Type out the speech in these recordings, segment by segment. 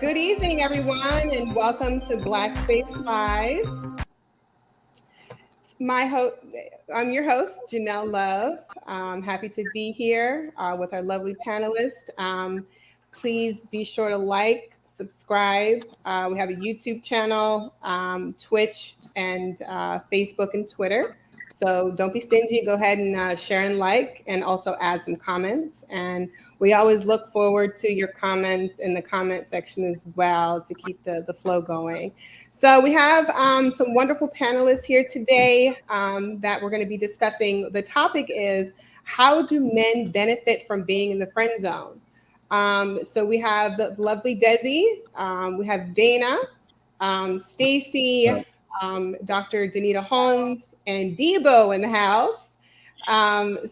Good evening, everyone, and welcome to Black Space Live. My ho- I'm your host, Genele Love. Happy to be here with our lovely panelists. Please be sure to like, subscribe. We have a YouTube channel, Twitch, and Facebook and Twitter. So don't be stingy. Go ahead and share and like, and also add some comments. And we always look forward to your comments in the comment section as well to keep the flow going. So we have some wonderful panelists here today that we're going to be discussing. The topic is, how do men benefit from being in the friend zone? So we have the lovely Desi, we have Dana, Stacy, Dr. Danita Holmes, and Debo in the house.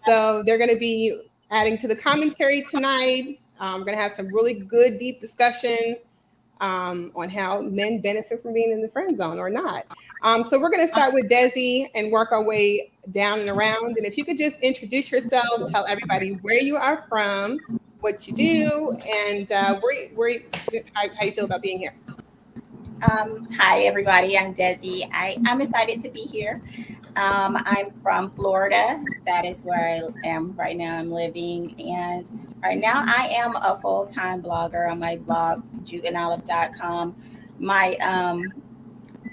So they're going to be adding to the commentary tonight. We're going to have some really good, deep discussion on how men benefit from being in the friend zone or not. So we're going to start with Desi and work our way down and around. And if you could just introduce yourself, tell everybody where you are from, what you do, and how you feel about being here. Hi, everybody. I'm Desi. I'm excited to be here. I'm from Florida. That is where I am right now. I'm living. And right now, I am a full time blogger on my blog, juvenolive.com. My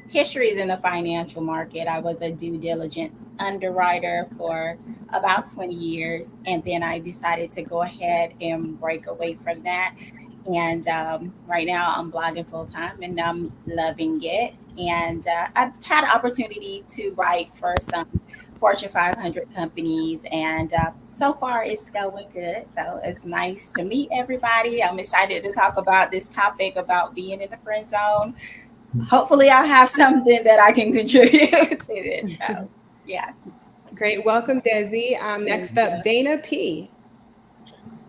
history is in the financial market. I was a due diligence underwriter for about 20 years. And then I decided to go ahead and break away from that. And right now I'm blogging full time and I'm loving it. And I've had opportunity to write for some Fortune 500 companies. And so far it's going good. So it's nice to meet everybody. I'm excited to talk about this topic about being in the friend zone. Hopefully I'll have something that I can contribute to this. So yeah. Great. Welcome, Desi. Next up, Dana P.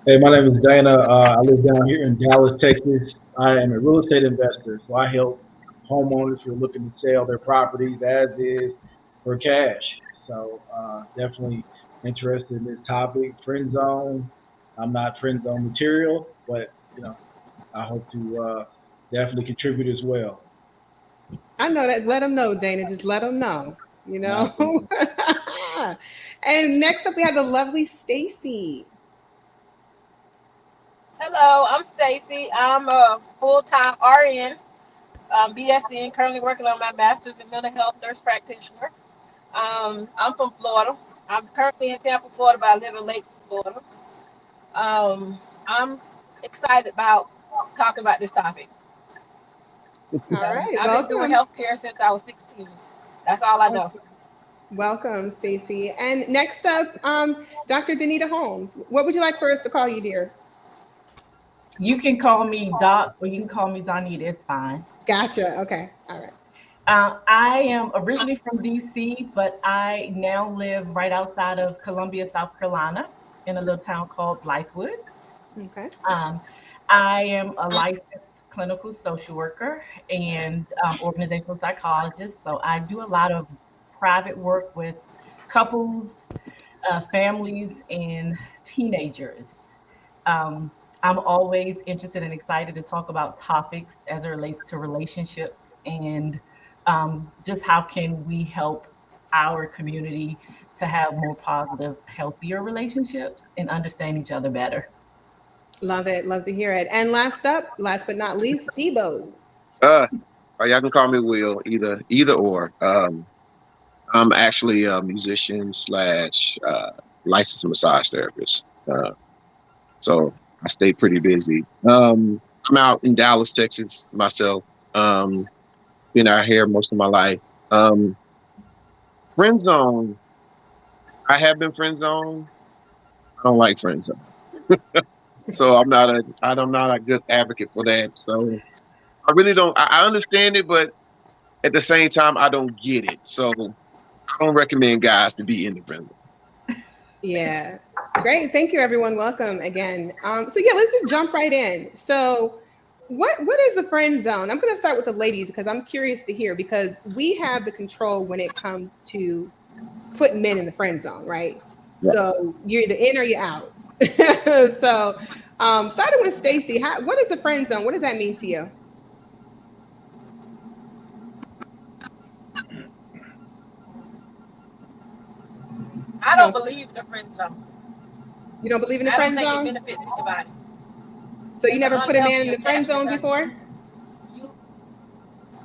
Hey, my name is Dana. I live down here in Dallas, Texas. I am a real estate investor, so I help homeowners who are looking to sell their properties as is for cash. So definitely interested in this topic. Friend zone. I'm not friend zone material, but I hope to definitely contribute as well. I know that. Let them know, Dana. Just let them know. You know. Absolutely. And next up, we have the lovely Stacy. Hello, I'm Stacy. I'm a full-time RN, BSc, and currently working on my master's in mental health nurse practitioner. I'm from Florida. I'm currently in Tampa, Florida, but I live in Lake Florida. I'm excited about talking about this topic. All right. I've been doing Welcome. healthcare since I was 16. That's all I know. Welcome, Stacy. And next up, Dr. Danita Holmes. What would you like for us to call you, dear? You can call me Doc or you can call me Donita. It's fine. Gotcha. Okay. All right. I am originally from DC, but I now live right outside of Columbia, South Carolina, in a little town called Blythewood. Okay. I am a licensed clinical social worker and organizational psychologist. So I do a lot of private work with couples, families, and teenagers. I'm always interested and excited to talk about topics as it relates to relationships and just how can we help our community to have more positive, healthier relationships and understand each other better. Love it. Love to hear it. And last up, last but not least, Debo. Uh, y'all can call me Will, either or. I'm actually a musician slash licensed massage therapist. So I stay pretty busy. I'm out in Dallas, Texas myself. Been out here most of my life. Friend zone. I have been friend zone. I don't like friend zone. So I'm not a good advocate for that. So I really don't. I understand it, but at the same time, I don't get it. So I don't recommend guys to be independent. Yeah. Great. Thank you, everyone. Welcome again. So yeah, let's just jump right in. So what is the friend zone? I'm going to start with the ladies because I'm curious to hear, because we have the control when it comes to putting men in the friend zone, right? Yeah. So you're either in or you're out. So Starting with Stacy, what is the friend zone? What does that mean to you? I don't No, believe in the friend zone. you don't believe in the I don't friend think it zone? benefits anybody. So you It's an never put a man unhealthy in the friend attachment zone because before? you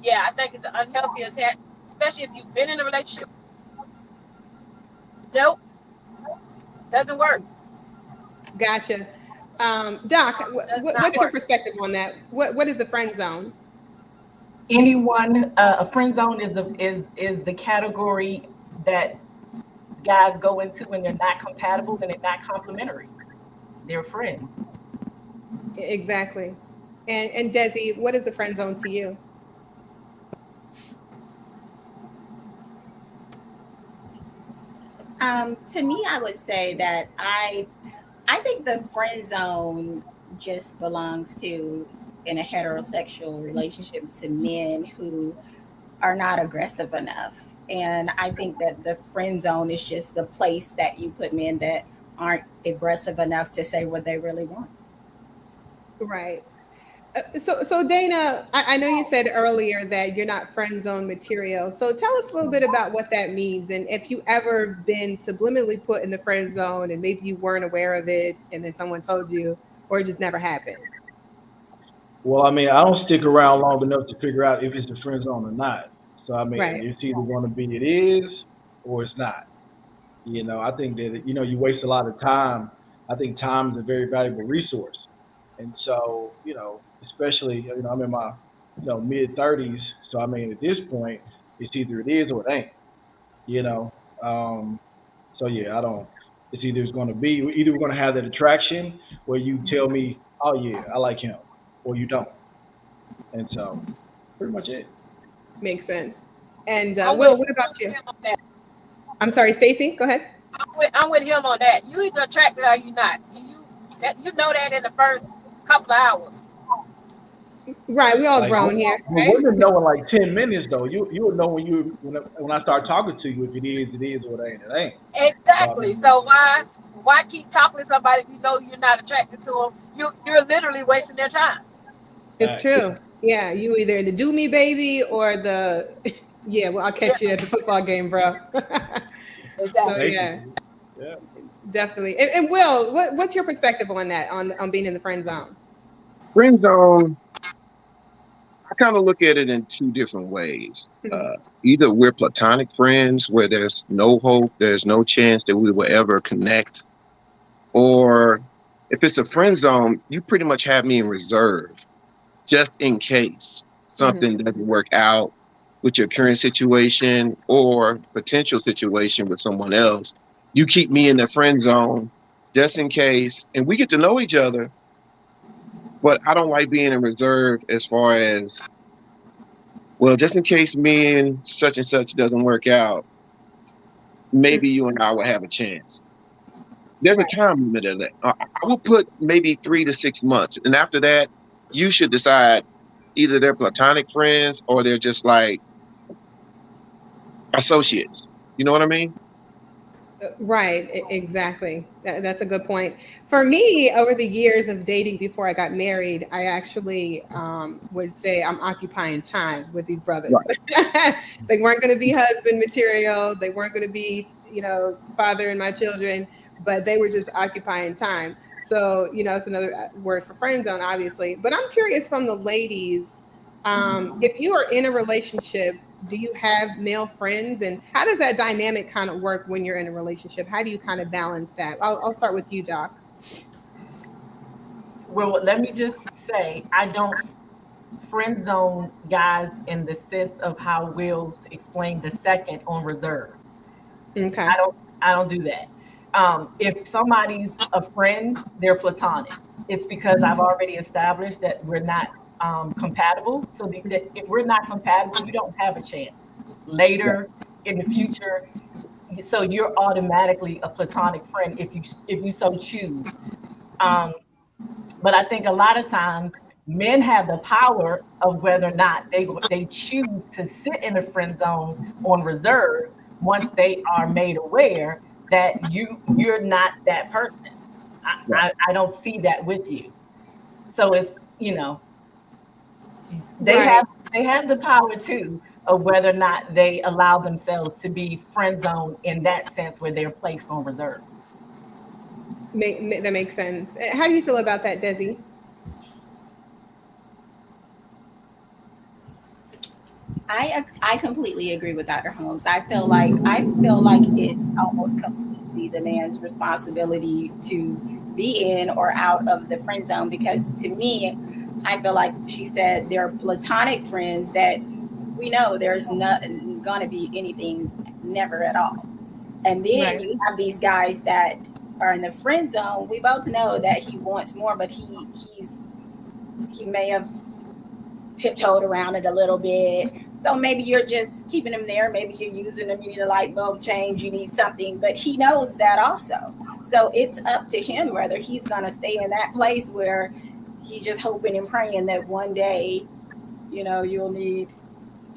yeah, I think it's an unhealthy attachment, especially if you've been in a relationship. Nope, doesn't work. Gotcha. Doc, Does not what's your work. perspective on that? What is the friend zone? Anyone, a friend zone is the category that guys go into when they're not compatible and they're not complementary. They're friends. Exactly. And Desi, what is the friend zone to you? To me, I would say that I think the friend zone just belongs to in a heterosexual relationship to men who are not aggressive enough. And I think that the friend zone is just the place that you put men that aren't aggressive enough to say what they really want. Right. So Dana, I know you said earlier that you're not friend zone material. So tell us a little bit about what that means, and if you ever been subliminally put in the friend zone, and maybe you weren't aware of it, and then someone told you, or it just never happened. Well, I mean, I don't stick around long enough to figure out if it's a friend zone or not. So I mean, Right. it's either going to be it is or it's not. I think that you waste a lot of time. I think time is a very valuable resource, and so especially I'm in my mid 30s. So I mean, at this point, it's either it is or it ain't. You know, um, so yeah, I don't. It's either it's going to be either we're going to have that attraction where you tell me, oh yeah, I like him, or you don't, and so pretty much it. Makes sense. And I'm with Will, what about I'm with you? him on that. I'm sorry, Stacy. Go ahead. I'm with him on that. You either attracted or you not. You know that in the first couple of hours. Right. We all Like grown here, but right? women know in like 10 minutes though. You will know when I start talking to you if it is or it ain't. It ain't. So I Exactly. mean, So why keep talking to somebody if you know you're not attracted to them? You're literally wasting their time. It's facts. true. Yeah, you either the do me baby or the yeah. Well, I'll Yeah, catch you at the football game, bro. So exactly. yeah, Basically, yeah. definitely. And Will, what's your perspective on that? On being in the friend zone? Friend zone, I kind of look at it in two different ways. Mhm. Either we're platonic friends where there's no hope, there's no chance that we will ever connect, or if it's a friend zone, you pretty much have me in reserve just in case Mhm. something doesn't work out with your current situation or potential situation with someone else. You keep me in the friend zone just in case, and we get to know each other. But I don't like being in reserve as far as, well, just in case me and such doesn't work out, Mm. maybe you and I will have a chance. There's a Right. time limit of that. I will put maybe 3 to 6 months, and after that, you should decide either they're platonic friends or they're just like associates. You know what I mean? Right, exactly. That's a good point. For me, over the years of dating before I got married, I actually would say I'm occupying time with these brothers. Right. They weren't going to be husband material. They weren't going to be, father and my children, but they were just occupying time. So, it's another word for friend zone, obviously. But I'm curious from the ladies, if you are in a relationship, do you have male friends, and how does that dynamic kind of work when you're in a relationship? How do you kind of balance that? I'll start with you, Doc. Well, let me just say, I don't friend zone guys in the sense of how Will's explained the second on reserve. Okay. I don't do that. If somebody's a friend, they're platonic. It's because I've already established that we're not compatible. So that if we're not compatible, you don't have a chance Right. later in the future. So you're automatically a platonic friend if you so choose. Um, but I think a lot of times men have the power of whether or not they choose to sit in the friend zone on reserve once they are made aware that you're not that person. I don't see that with you. So it's, they Right. have they have the power too of whether or not they allow themselves to be friend zoned in that sense where they're placed on reserve. That makes sense. How do you feel about that, Desi? I completely agree with Dr. Holmes. I feel like it's almost completely the man's responsibility to be in or out of the friend zone, because to me, I feel like she said there are platonic friends that we know there's not going to be anything, never at all. And then Right. you have these guys that are in the friend zone. We both know that he wants more, but he may have tiptoed around it a little bit. So maybe you're just keeping him there. Maybe you're using him. You need a light bulb change. You need something, but he knows that also. So it's up to him whether he's going to stay in that place where he's just hoping and praying that one day, you'll need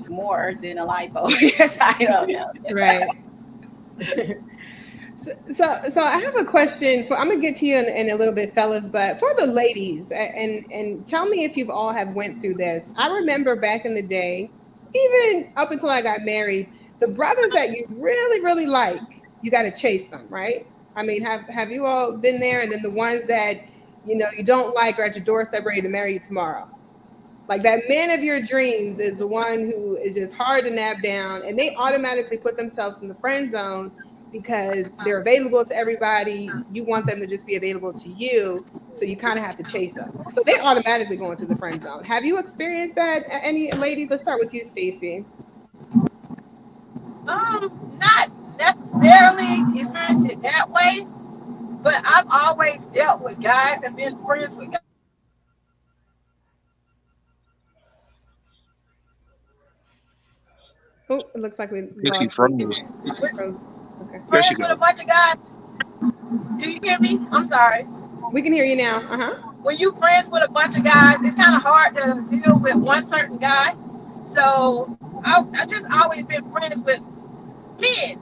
more than a light bulb. Because I don't know. Right. So I have a question for. I'm gonna get to you in a little bit, fellas, but for the ladies, and tell me if you've all have went through this. I remember back in the day, even up until I got married, the brothers that you really really like, you got to chase them, right? I mean, have you all been there? And then the ones that you don't like are at your doorstep ready to marry you tomorrow. Like that man of your dreams is the one who is just hard to nab down, and they automatically put themselves in the friend zone because they're available to everybody. You want them to just be available to you, so you kind of have to chase them. So they automatically go into the friend zone. Have you experienced that? Any ladies? Let's start with you, Stacy. Not necessarily experienced it that way, but I've always dealt with guys and been friends with guys that have been friends with a bunch of men. Oh, it looks like we If she lost you. froze, You froze. Okay, there she Friends with a go. bunch of guys. Do you hear me? I'm sorry. we can hear you now. Uh huh. When you friends with a bunch of guys, it's kind of hard to deal with one certain guy. So I just always been friends with men.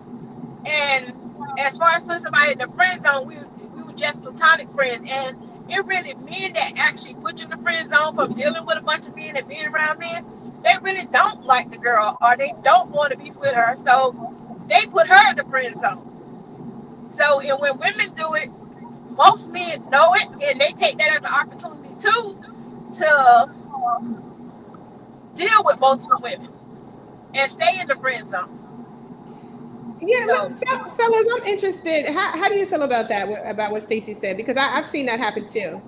And as far as putting somebody in the friend zone, we were just platonic friends. And it really men that actually put you in the friend zone from dealing with a bunch of men and being around men, they really don't like the girl or they don't want to be with her. So they put her in the friend zone. So and when women do it, most men know it and they take that as an opportunity too to deal with multiple women and stay in the friend zone. Yeah, So fellas, I'm interested. How do you feel about that? About what Stacy said? Because I've seen that happen too.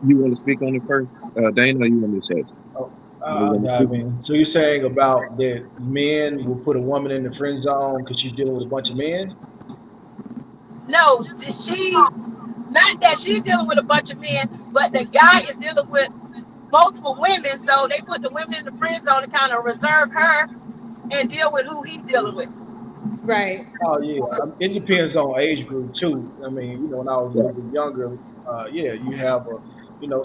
You want to speak on it first, Dana, or you want me to say it? Oh, You I'll want to dive speak? in. So you're saying about that men will put a woman in the friend zone because she's dealing with a bunch of men? no, she's not that she's dealing with a bunch of men, but the guy is dealing with multiple women. So they put the women in the friend zone to kind of reserve her and deal with who he's dealing with. Right. Oh yeah, it depends on age group too. I mean, when I was a little bit younger, yeah, you have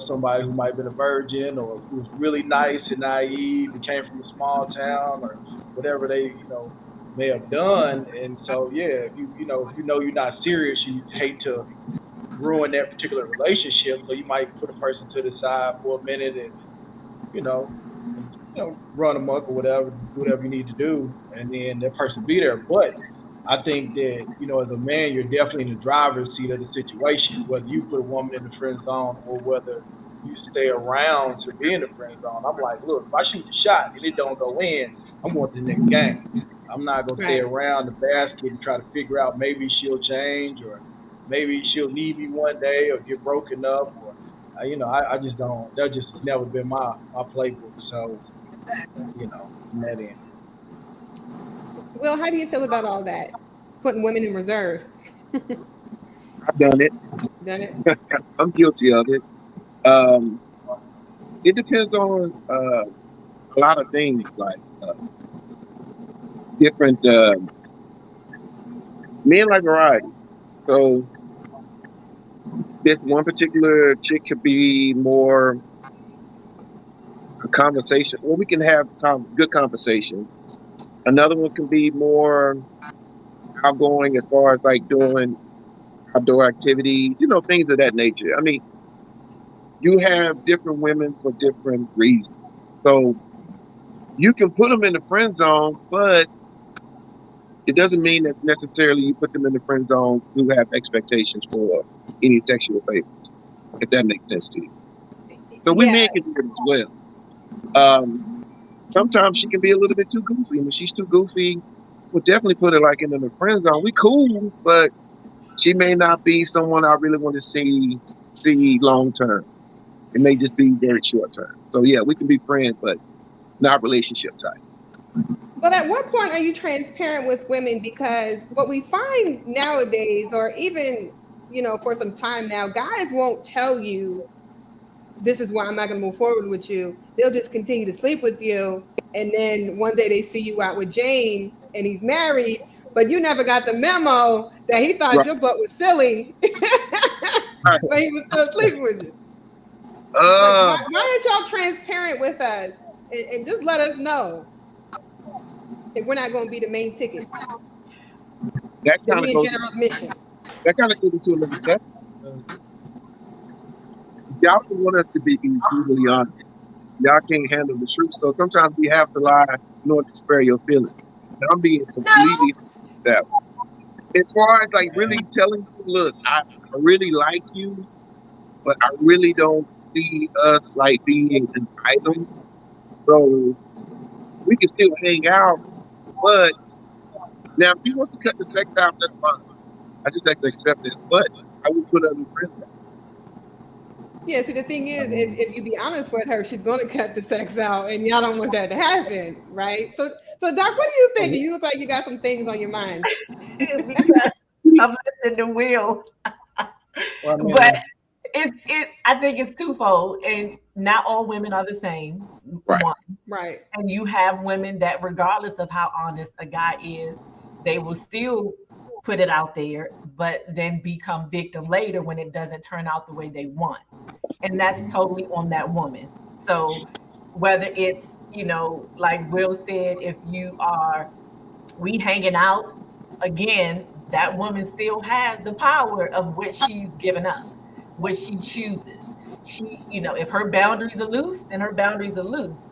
somebody who might have been a virgin or who was really nice and naive and came from a small town or whatever they may have done. And so yeah, if you know you're not serious, you hate to ruin that particular relationship, so you might put a person to the side for a minute and you know run amok or whatever, do whatever you need to do, and then that person be there. But I think that as a man, you're definitely in the driver's seat of the situation, whether you put a woman in the friend zone or whether you stay around to be in the friend zone. I'm like, look, if I shoot the shot and it don't go in, I'm going to the next game. I'm not gonna stay Right. around the basket and try to figure out maybe she'll change or maybe she'll need me one day or get broken up or I just don't. That just has never been my playbook. So from that end. Will, how do you feel about all that? Putting women in reserve. I've done it. Done it? I'm guilty of it. Um, it depends on a lot of things, like different men like variety. So this one particular chick could be more a conversation. Well, we can have good conversation. Another one can be more outgoing as far as like doing outdoor activities, things of that nature. I mean, you have different women for different reasons. So you can put them in the friend zone, but it doesn't mean that necessarily you put them in the friend zone to have expectations for any sexual favor, if that makes sense to you. So we Yeah. men can do it as well. Um, Sometimes she can be a little bit too goofy. And if she's too goofy, we'll definitely put her like in the friend zone. We cool, but she may not be someone I really want to see long term. It may just be very short term. So yeah, we can be friends, but not relationship type. But at what point are you transparent with women? Because what we find nowadays, or even, for some time now, guys won't tell you this is why I'm not going to move forward with you. They'll just continue to sleep with you. And then one day they see you out with Jane and he's married, but you never got the memo that he thought Right. your butt was silly, Right. but he was still sleeping with you. Like, why, Uh, why aren't y'all transparent with us and just let us know if we're not going to be the main ticket, that that kind we of in goes. general admission? That kind of goes into a little discussion. Y'all don't want us to be brutally honest. Y'all can't handle the truth, so sometimes we have to lie in order to spare your feelings. And I'm being No. completely that. As far as like really telling you, look, I really like you, but I really don't see us like being entitled. So we can still hang out, but now if you want to cut the sex out, that's fine. I just have to accept it. But I would put other friends out. Yeah, see, the thing is, if you be honest with her, she's going to cut the sex out, and y'all don't want that to happen, right? So Doc, what do you think? You look like you got some things on your mind. Because I'm listening to Will. Well, I But mean, I think it's twofold, and not all women are the same. Right. One, Right. and you have women that, regardless of how honest a guy is, they will still put it out there, but then become victim later when it doesn't turn out the way they want, and that's totally on that woman. So whether it's, like Will said, if you are we hanging out again, that woman still has the power of what she's given up, what she chooses. If her boundaries are loose, then her boundaries are loose.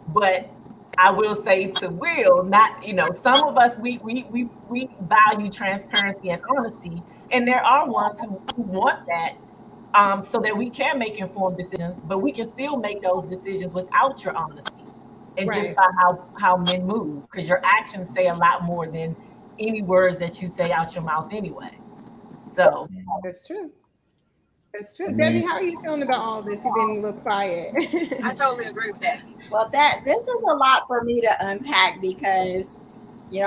But I will say to Will, not, some of us, we value transparency and honesty, and there are ones who want that, so that we can make informed decisions, but we can still make those decisions without your honesty and just Right. by how men move, because your actions say a lot more than any words that you say out your mouth anyway. So That's true. That's I true. Desi, mean, how are you feeling about all this? You've been a little quiet. I totally agree with that. Well, that this is a lot for me to unpack because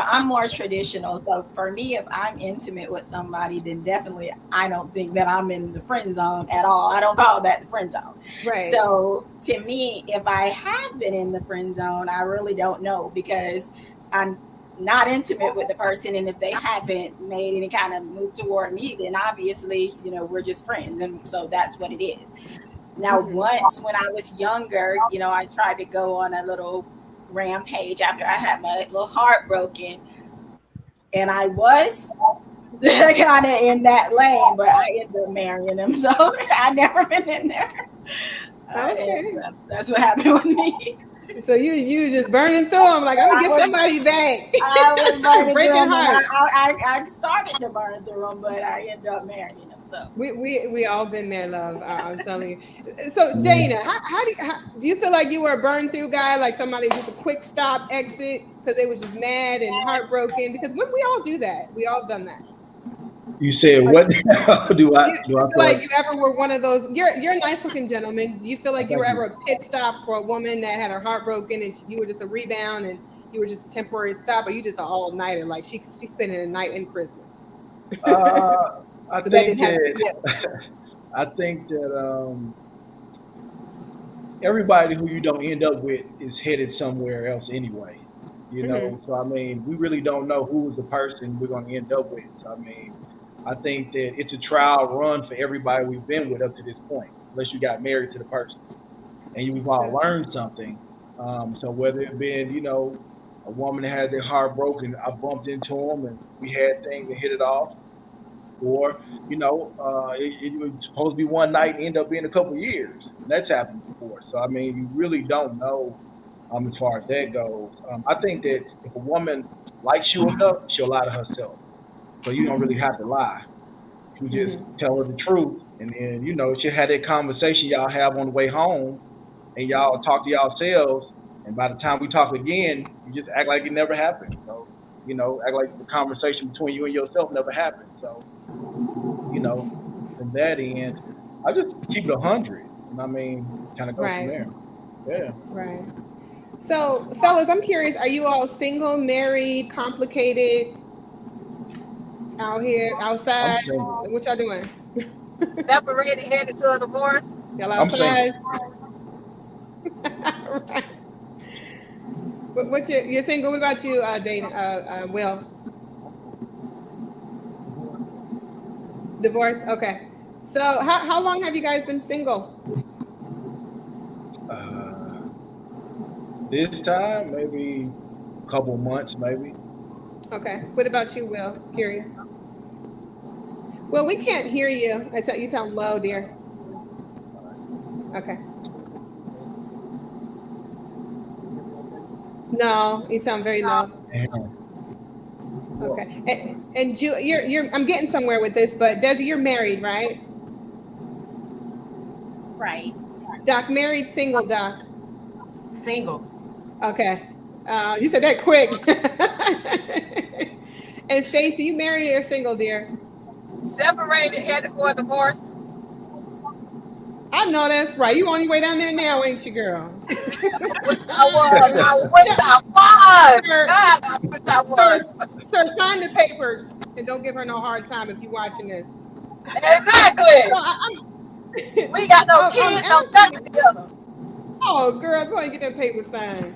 I'm more traditional. So for me, if I'm intimate with somebody, then definitely I don't think that I'm in the friend zone at all. I don't call that the friend zone. Right. So to me, if I have been in the friend zone, I really don't know because I'm not intimate with the person, and if they haven't made any kind of move toward me, then obviously we're just friends, and so that's what it is. Now, Mhm. once when I was younger, I tried to go on a little rampage after I had my little heart broken, and I was kind of in that lane, but I ended up marrying him, so I never been in there. And Okay. so that's what happened with me. So you just burning through them like, I'm gonna I get was somebody back. I was burning through Breaking them, and hearts. I started to burn through them, but I ended up marrying him. So We all been there, love. I'm telling you. So I Dana, how do you feel like you were a burn through guy, like somebody just a quick stop exit because they were just mad and heartbroken? Because we all do that. We all done that. you said Like, what? do I you do I feel feel like like you ever were one of those? You're a nice looking gentleman. Do you feel I like you were thank you. ever a pit stop for a woman that had her heart broken and you were just a rebound and you were just a temporary stop, or you just an all nighter? Like she's spending a night in Christmas. Uh, I So that think didn't happen. that Yeah. I think that everybody who you don't end up with is headed somewhere else anyway. Hmm. So I mean, we really don't know who is the person we're going to end up with. So, I mean, I think that it's a trial run for everybody we've been with up to this point, unless you got married to the person and we've That's all true. learned something. So whether it been, a woman that had their heart broken, I bumped into them and we had things and hit it off. or it was supposed to be one night and end up being a couple of years. And that's happened before. So I mean, you really don't know as far as that goes. I think that if a woman likes you enough, she'll lie to herself. So you don't really have to lie. You just Hmm. tell her the truth, and then she'll have that conversation y'all have on the way home, and y'all talk to yourselves. And by the time we talk again, you just act like it never happened. So act like the conversation between you and yourself never happened. So from that end, I just keep it 100, and I mean, kind of go from Right, there. Yeah, right. So, fellas, I'm curious, are you all single, married, complicated, out here, I'm outside? single. What y'all doing? Separated, headed to a divorce. Y'all I'm outside? single. Right. What's you're single? What about you, Dana? Will? Divorce? Okay. So, how long have you guys been single? Uh, this time, maybe a couple months, maybe. Okay. What about you, Will? Curious. Well, we can't hear you. I said you sound low, dear. Okay. No, you sound very low. Damn. Well, Okay. And you're. I'm getting somewhere with this, but Desi, you're married, right? Right. Doc, married, single, Doc. Single. Okay. You said that quick. And Stacy, you married or single, dear? Separated, headed for a divorce. I know that's right. You on your way down there now, ain't you, girl? Which I was. I wish I was. Sir, God, I wish I sir, was. sir, sign the papers and don't give her no hard time if you watching this. So Exactly. I'm, We got no I'm kids, no asking. nothing together. Oh, girl, go ahead and get that paper signed.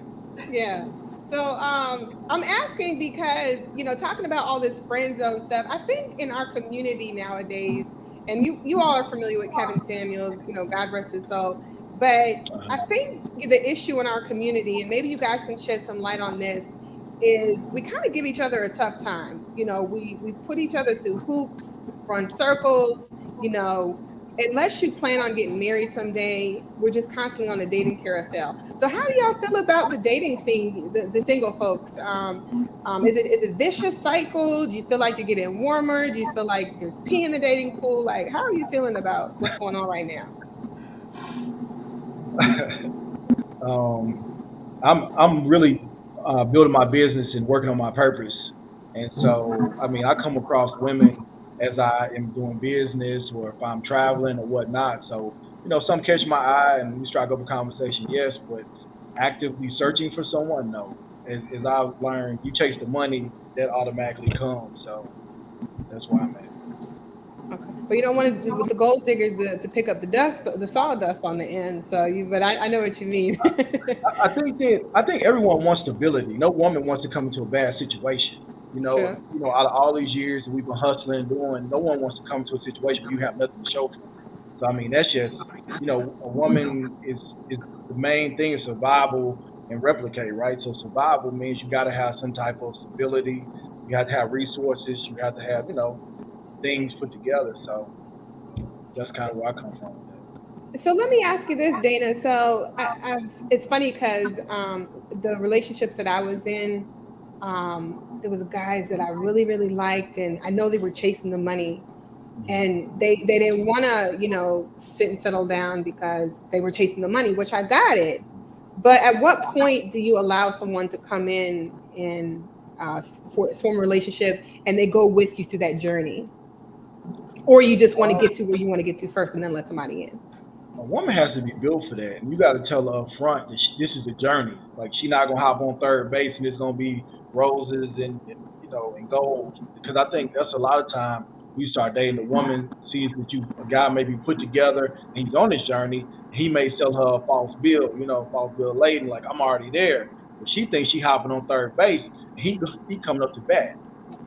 Yeah. So I'm asking because talking about all this friend zone stuff. I think in our community nowadays, and you all are familiar with Kevin Samuels, God rest his soul. But I think the issue in our community, and maybe you guys can shed some light on this, is we kind of give each other a tough time. We put each other through hoops, run circles. You know, unless you plan on getting married someday, we're just constantly on the dating carousel. So how do y'all feel about the dating scene, the single folks? Is it vicious cycle? Do you feel like you're getting warmer? Do you feel like there's pee in the dating pool? Like, how are you feeling about what's going on right now? um, I'm really building my business and working on my purpose. And so, I mean, I come across women as I am doing business or if I'm traveling or whatnot. So, some catch my eye and we strike up a conversation, yes, but actively searching for someone, no. As I've learned, you chase the money, that automatically comes. So that's where I'm at. Okay, but you don't want to with the gold diggers to pick up the dust, the sawdust on the end. So but I know what you mean. I think everyone wants stability. No woman wants to come into a bad situation. Sure. Out of all these years that we've been hustling and doing, no one wants to come to a situation where you have nothing to show for it. So I mean, that's just a woman is the main thing is survival and replicate, right? So survival means you got to have some type of stability. You have to have resources. You have to have things put together. So that's kind of where I come from with that. So let me ask you this, Dana. So it's funny because the relationships that I was in, there was guys that I really, really liked, and I know they were chasing the money, and they didn't want to, sit and settle down because they were chasing the money, which I got it. But at what point do you allow someone to come in and form a relationship, and they go with you through that journey, or you just want to get to where you want to get to first, and then let somebody in? A woman has to be built for that, and you got to tell her up front that this is a journey. Like she's not gonna hop on third base and it's gonna be roses and gold. Because I think that's a lot of time you start dating a woman sees that a guy may be put together and he's on this journey. He may sell her a false bill laden. Like I'm already there, but she thinks she hopping on third base and he coming up to bat.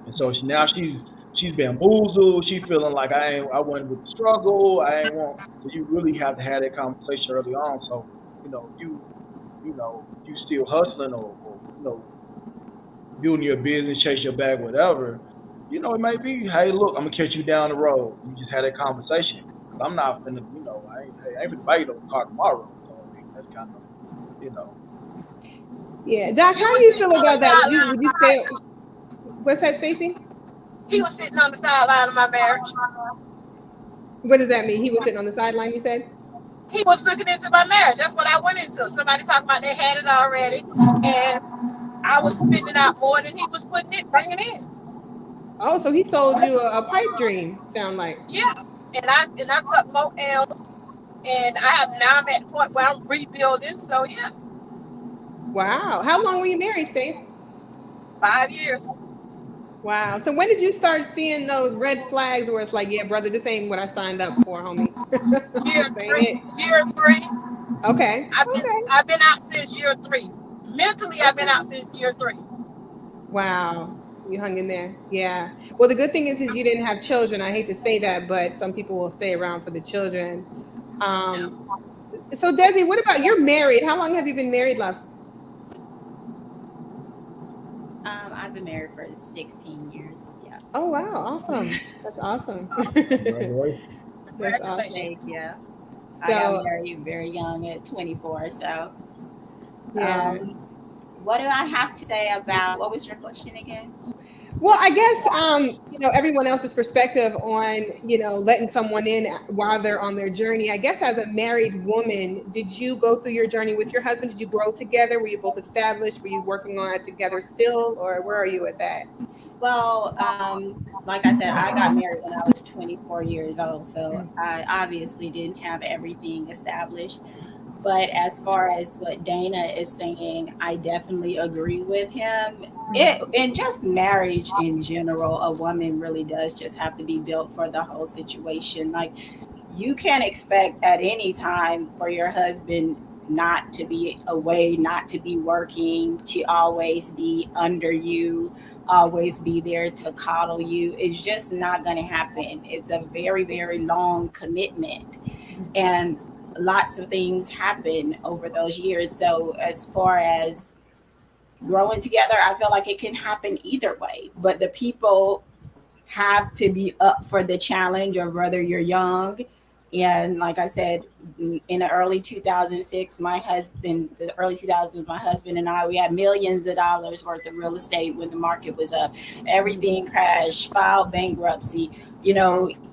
And so now she's bamboozled. She feeling like I went with the struggle. I ain't want. So you really have to have that conversation early on. So you still hustling or building your business, chase your bag, whatever. It may be, hey, look, I'm gonna catch you down the road. You just had that conversation. But I'm not finna, I ain't finna buy you no car tomorrow. So I mean, that's kind of, you know, Yeah, Doc, He how was do you sitting feel on the about that? sideline Would of you my. say what's that, Stacey? He was sitting on the sideline of my marriage. What does that mean? He was sitting on the sideline, you said? He was looking into my marriage. That's what I went into. Somebody talking about they had it already, and I was spending out more than he was bringing in. Oh, so he sold you a pipe dream, sound like. Yeah, and I took more L's, and now I'm at the point where I'm rebuilding. So yeah, Wow. How long were you married, Stace? 5 years. Wow. So when did you start seeing those red flags where it's like, yeah, brother, this ain't what I signed up for, homie. Year This ain't three, it. year three. Okay. I've been Okay. I've been out since year three. Mentally, I've been Okay. out since year three. Wow. You hung in there. Yeah. Well, the good thing is you didn't have children. I hate to say that, but some people will stay around for the children. Yeah. Um, so Desi, what about you're married? How long have you been married, love? I've been married for 16 years. Yes. Oh wow, awesome. That's awesome. congratulations. That's awesome. Thank you. I got So married very young at 24. So, yeah. um, what do I have to say about what was your question again? Well, I guess everyone else's perspective on letting someone in while they're on their journey. I guess as a married woman, did you go through your journey with your husband? Did you grow together? Were you both established? Were you working on it together still, or where are you at that? Well, like I said, I got married when I was 24 years old. So I obviously didn't have everything established. But as far as what Dana is saying, I definitely agree with him. And just marriage in general, a woman really does just have to be built for the whole situation. Like, you can't expect at any time for your husband not to be away, not to be working, to always be under you, always be there to coddle you. It's just not going to happen. It's a very, very long commitment. And lots of things happen over those years. So, as far as growing together, I feel like it can happen either way. But the people have to be up for the challenge of whether you're young. And like I said, in the early 2006, the early 2000s, my husband and I, we had millions of dollars worth of real estate when the market was up. Everything crashed, filed bankruptcy.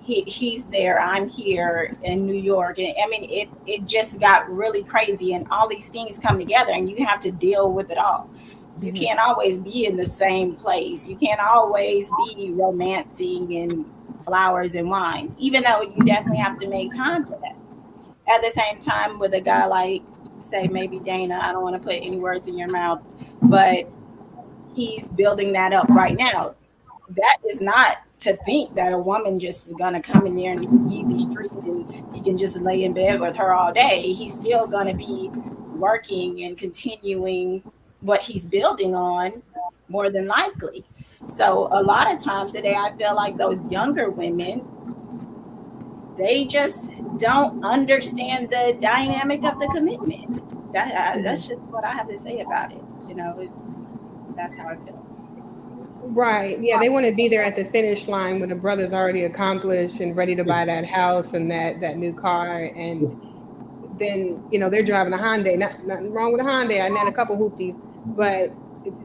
He's there, I'm here in New York. And I mean, it just got really crazy, and all these things come together, and you have to deal with it all. You can't always be in the same place. You can't always be romancing and flowers and wine, even though you definitely have to make time for that. At the same time, with a guy like, say, maybe Dana, I don't want to put any words in your mouth, but he's building that up right now. That is not to think that a woman just is going to come in there and easy street and he can just lay in bed with her all day. He's still going to be working and continuing what he's building on, more than likely. So a lot of times today, I feel like those younger women, they just don't understand the dynamic of the commitment. That's just what I have to say about it. That's how I feel. Right. Yeah, they want to be there at the finish line when the brother's already accomplished and ready to buy that house and that new car, and then they're driving a Hyundai. Nothing wrong with a Hyundai. I met a couple hoopies, but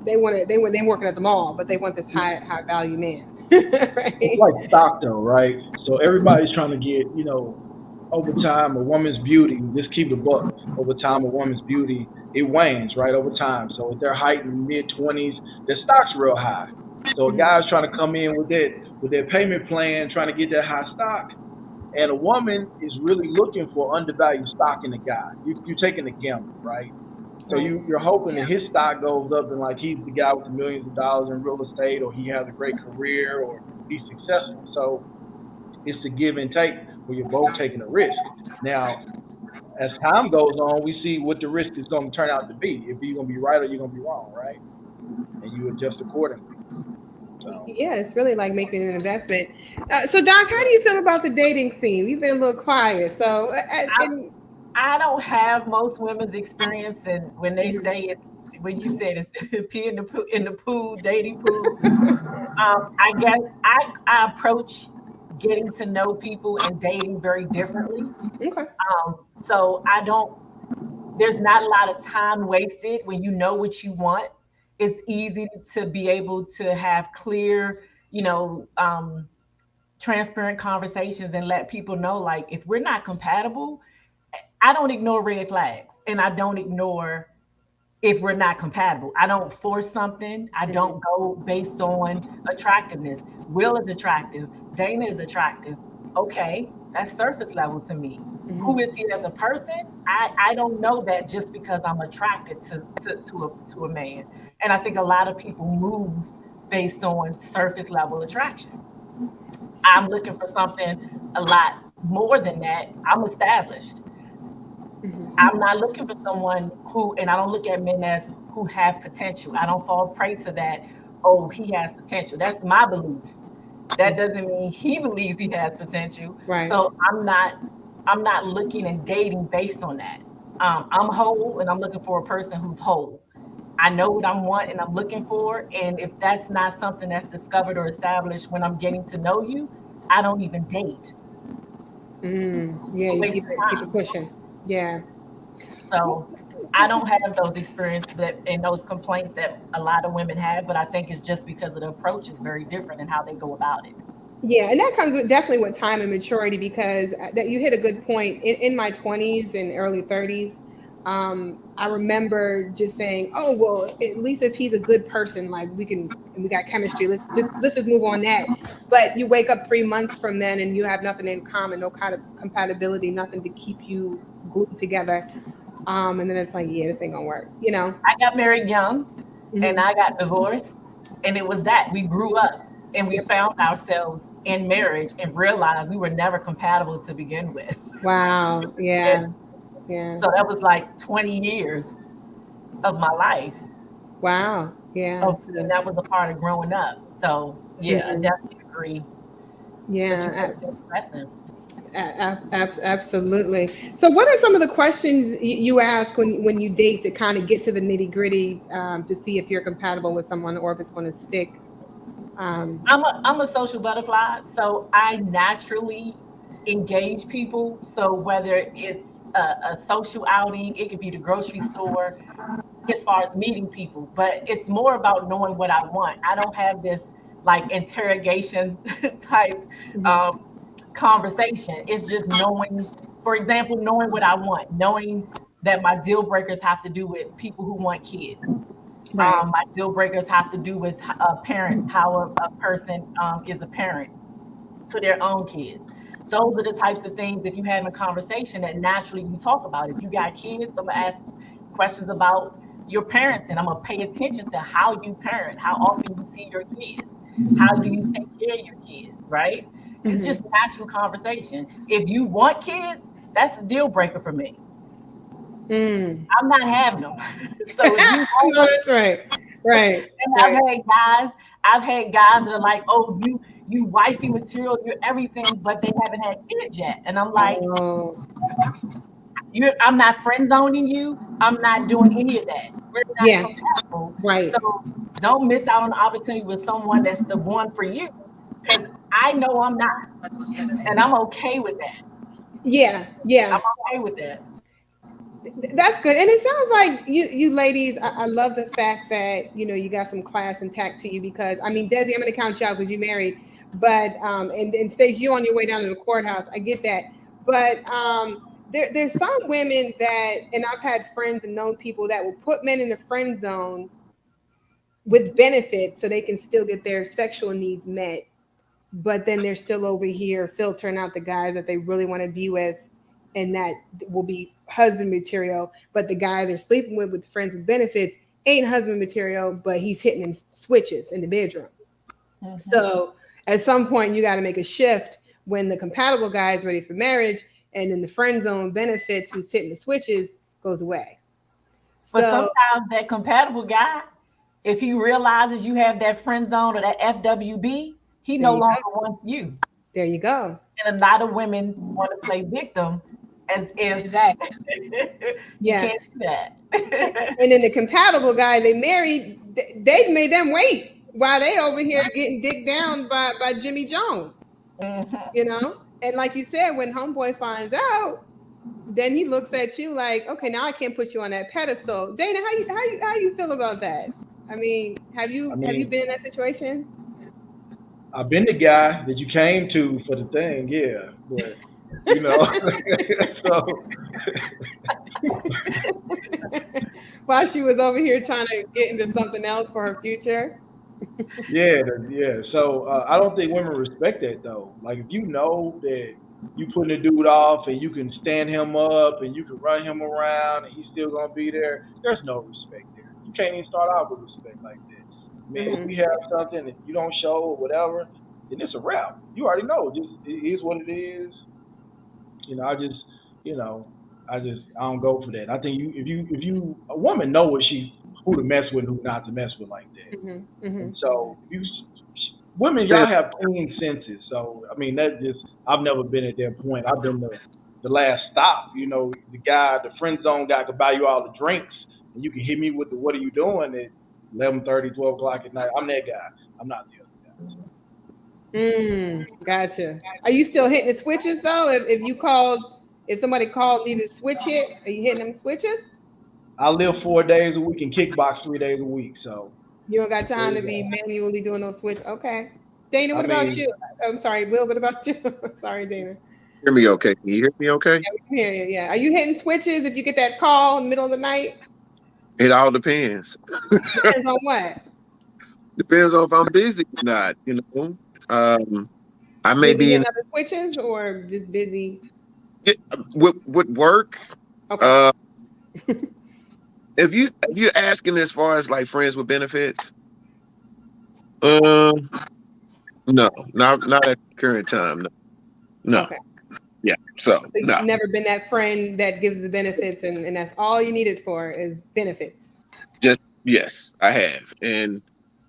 they're working at the mall, but they want this high value man. Right? It's like stock though, right? So everybody's trying to get, over time, a woman's beauty, just keep the buck. Over time, a woman's beauty, it wanes, right, over time. So if they're height in mid-20s, their stock's real high. So a guy's trying to come in with that payment plan, trying to get that high stock, and a woman is really looking for undervalued stock in a guy. You're taking a gamble, right? So you're hoping that his stock goes up and like he's the guy with the millions of dollars in real estate, or he has a great career, or he's successful. So it's a give and take where you're both taking a risk. Now, as time goes on, we see what the risk is going to turn out to be. If you're going to be right or you're going to be wrong, right? And you adjust accordingly. So. Yeah, it's really like making an investment. So, Doc, how do you feel about the dating scene? We've been a little quiet. So, I don't have most women's experience, and when they say when you said it's pee in the pool, dating pool. I guess I approach getting to know people and dating very differently. Okay. So I don't. There's not a lot of time wasted when you know what you want. It's easy to be able to have clear, you know, transparent conversations and let people know, like, if we're not compatible, I don't ignore red flags and I don't ignore if we're not compatible. I don't force something. I don't go based on attractiveness. Will is attractive. Dana is attractive. Okay, that's surface level to me. Who is he as a person? I don't know that just because I'm attracted to a man. And I think a lot of people move based on surface level attraction. I'm looking for something a lot more than that. I'm established. I'm not looking for someone who, and I don't look at men as who have potential. I don't fall prey to that. Oh, he has potential. That's my belief. That doesn't mean he believes he has potential. Right. So I'm not looking and dating based on that. I'm whole and I'm looking for a person who's whole. I know what I want and I'm looking for. And if that's not something that's discovered or established when I'm getting to know you, I don't even date. Yeah, you Waste keep of it time. pushing. Yeah. So I don't have those experiences that and those complaints that a lot of women have, but I think it's just because of the approach is very different in how they go about it. Yeah, and that comes with definitely with time and maturity because that you hit a good point. In my 20s and early 30s, I remember just saying, "Oh well, at least if he's a good person, like we got chemistry. Let's just move on that." But you wake up 3 months from then and you have nothing in common, no kind of compatibility, nothing to keep you glued together. And then it's like, yeah, this ain't gonna work, you know. I got married young and Hmm. I got divorced. And it was that we grew up and we found ourselves in marriage and realized we were never compatible to begin with. Wow. And Yeah. Yeah. so that was like 20 years of my life. Wow. Yeah. And that was a part of growing up. So yeah, I Mhm. definitely agree that you Yeah. take this lesson. Absolutely. So, what are some of the questions you ask when you date to kind of get to the nitty gritty to see if you're compatible with someone or if it's going to stick? Um, I'm a social butterfly, so I naturally engage people. So whether it's a social outing, it could be the grocery store, as far as meeting people, but it's more about knowing what I want. I don't have this like interrogation type mhm. um, conversation. It's just knowing, for example, knowing what I want, knowing that my deal breakers have to do with people who want kids. Right. My deal breakers have to do with a parent, how a person is a parent to their own kids. Those are the types of things, if you have a conversation, that naturally you talk about. If you got kids, I'm gonna ask questions about your parenting. I'm gonna pay attention to how you parent, how often you see your kids, how do you take care of your kids, right? It's Hmm. just natural conversation. If you want kids, that's a deal breaker for me. Mm. I'm not having them. So if you want No, them, that's right. Right. and Right. I've had guys that are like, oh, you wifey material, you're everything, but they haven't had kids yet. And I'm like, Oh, I'm not friend zoning you. I'm not doing any of that. We're not yeah. compatible. Right. So don't miss out on the opportunity with someone that's the one for you. Because I know I'm not. And I'm okay with that. Yeah. I'm Yeah. okay with that. That's good. And it sounds like you ladies, I love the fact that, you got some class and tact to you because, I mean, Desi, I'm going to count you out because you married, but, and Stacey, you on your way down to the courthouse. I get that. But there's some women that, and I've had friends and known people that will put men in the friend zone with benefits so they can still get their sexual needs met, but then they're still over here filtering out the guys that they really want to be with, and that will be husband material. But the guy they're sleeping with friends with benefits ain't husband material, but he's hitting them switches in the bedroom. Mhm. So at some point you got to make a shift when the compatible guy is ready for marriage, and then the friend zone benefits who's hitting the switches goes away. But So sometimes that compatible guy, if he realizes you have that friend zone or that FWB, he there no you go. longer wants you. There you go. And a lot of women want to play victim as if Exactly. you Yeah. can't do that. And then the compatible guy they married, they made them wait while they over here getting dicked down by Jimmy Jones, Mhm. you know? And like you said, when homeboy finds out, then he looks at you like, okay, now I can't put you on that pedestal. Dana, how you feel about that? I mean, have I you mean, been in that situation? I've been the guy that you came to for the thing, yeah, but you know, so While she was over here trying to get into something else for her future. yeah, yeah. So I don't think women respect that though. Like if you know that you putting a dude off and you can stand him up and you can run him around and he's still gonna be there, there's no respect there. You can't even start out with respect like that. Man, if Hmm. we have something and you don't show or whatever, then it's a wrap. You already know. Just it is what it is. You know, you know, I don't go for that. I think if you a woman know what she who to mess with, who not to mess with like that. Hmm. Hmm. And so if you women, Yeah, y'all have clean senses. So I mean, that just I've never been at that point. I've been the last stop. You know, the guy, the friend zone guy, could buy you all the drinks, and you can hit me with the "What are you doing?" at 11:30, 12 o'clock at night. I'm that guy. I'm not the other guy. So Gotcha. Are you still hitting the switches though? If you called, if somebody called, need a switch hit, are you hitting them switches? I live 4 days a week and kickbox 3 days a week. So You don't got there time you to be go. manually doing those switch. Okay. Dana, I what about mean, you? I'm sorry, Will, what about you? Sorry, Dana. hear me okay? Can you hear me okay? Yeah, we can hear you. Yeah. Are you hitting switches if you get that call in the middle of the night? It all depends. Depends on what. Depends on if I'm busy or not. Um, I may Busy be hitting in other switches or just busy? with work. Okay. Uh, if you're asking as far as like friends with benefits, um, no, not at the current time. No, no, Okay. yeah. So So no, you've never been that friend that gives the benefits and that's all you need it for is benefits. just yes, I have, and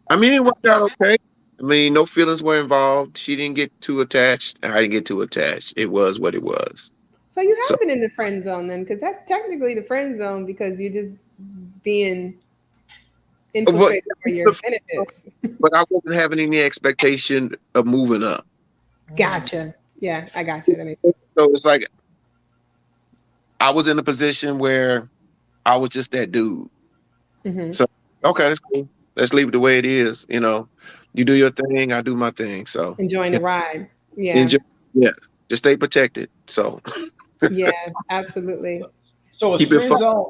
I mean it worked out okay. I mean, no feelings were involved. She didn't get too attached, and I didn't get too attached. It was what it was. So you So, have been in the friend zone then, because that's technically the friend zone because you're just being but infiltrated for your benefits. but I wasn't having any expectation of moving up. Gotcha. Yeah, I got you. That makes sense. So it's like I was in a position where I was just that dude. Hmm. So okay, that's cool. Let's leave it the way it is. You do your thing, I do my thing. So Enjoying yeah, the ride. Yeah. enjoy. Yeah, just stay protected. So Yeah, absolutely. so it's keep it friend fun. zone.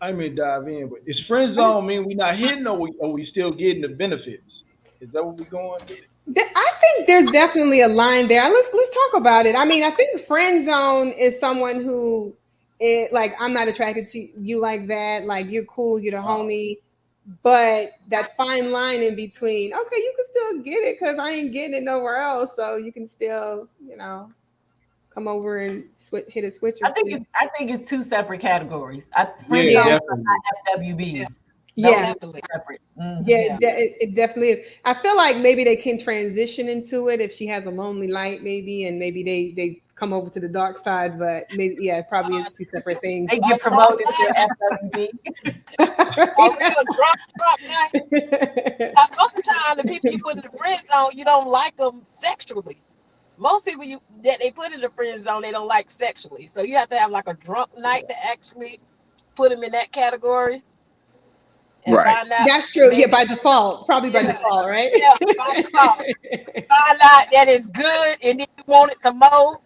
I may dive in, but is friend zone mean we not hitting or we still getting the benefits? Is that what we going with it? I think there's definitely a line there. Let's talk about it. I mean, I think friend zone is someone who like I'm not attracted to you like that. Like you're cool, you're the homie. But that fine line in between, okay, you can still get it because I ain't getting it nowhere else. So you can still, come over and hit a switch or two. I think it's two separate categories. Friend Yeah, zones Yeah, are definitely. not FWBs. Those yeah, are Definitely. separate. yeah. Mhm. It definitely is. I feel like maybe they can transition into it if she has a lonely light, maybe, and maybe they come over to the dark side. But maybe, yeah, it probably is two separate They things. get A drunk promoted to night, FWB. a real drunk night. Most of the time, the people you put in the friend zone, you don't like them sexually. Most people that they put in the friend zone, they don't like sexually. So you have to have like a drunk night to actually put them in that category and Right. find out That's that true. Yeah, maybe, by default, probably by yeah, default, right? yeah, by default, find out that it's good and then you want it some more,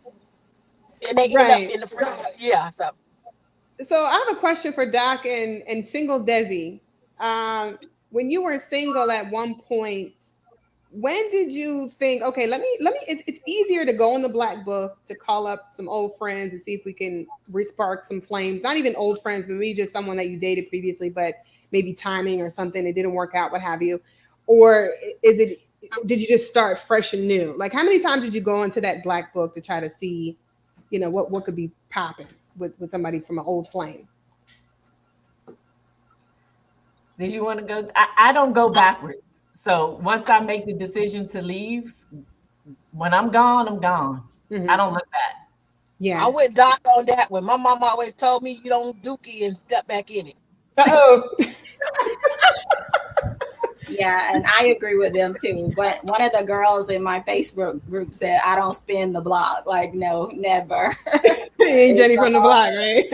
and they end up Right. in the friend. Yeah, so So I have a question for Doc and single Desi. When you were single at one point, when did you think, okay, let me it's easier to go in the black book to call up some old friends and see if we can respark some flames, not even old friends, but maybe just someone that you dated previously, but maybe timing or something, it didn't work out, what have you. Or is it did you just start fresh and new? Like how many times did you go into that black book to try to see, what could be popping with somebody from an old flame? Did you want to go? I don't go backwards. So once I make the decision to leave, when I'm gone, I'm gone. I Hmm. don't look back. Yeah. I went dark on that one. My mom always told me you don't dookie and step back in it. Uh-oh. Yeah, and I agree with them too. But one of the girls in my Facebook group said, I don't spin the block. Like, no, never. Ain't It's Jenny from the block, right?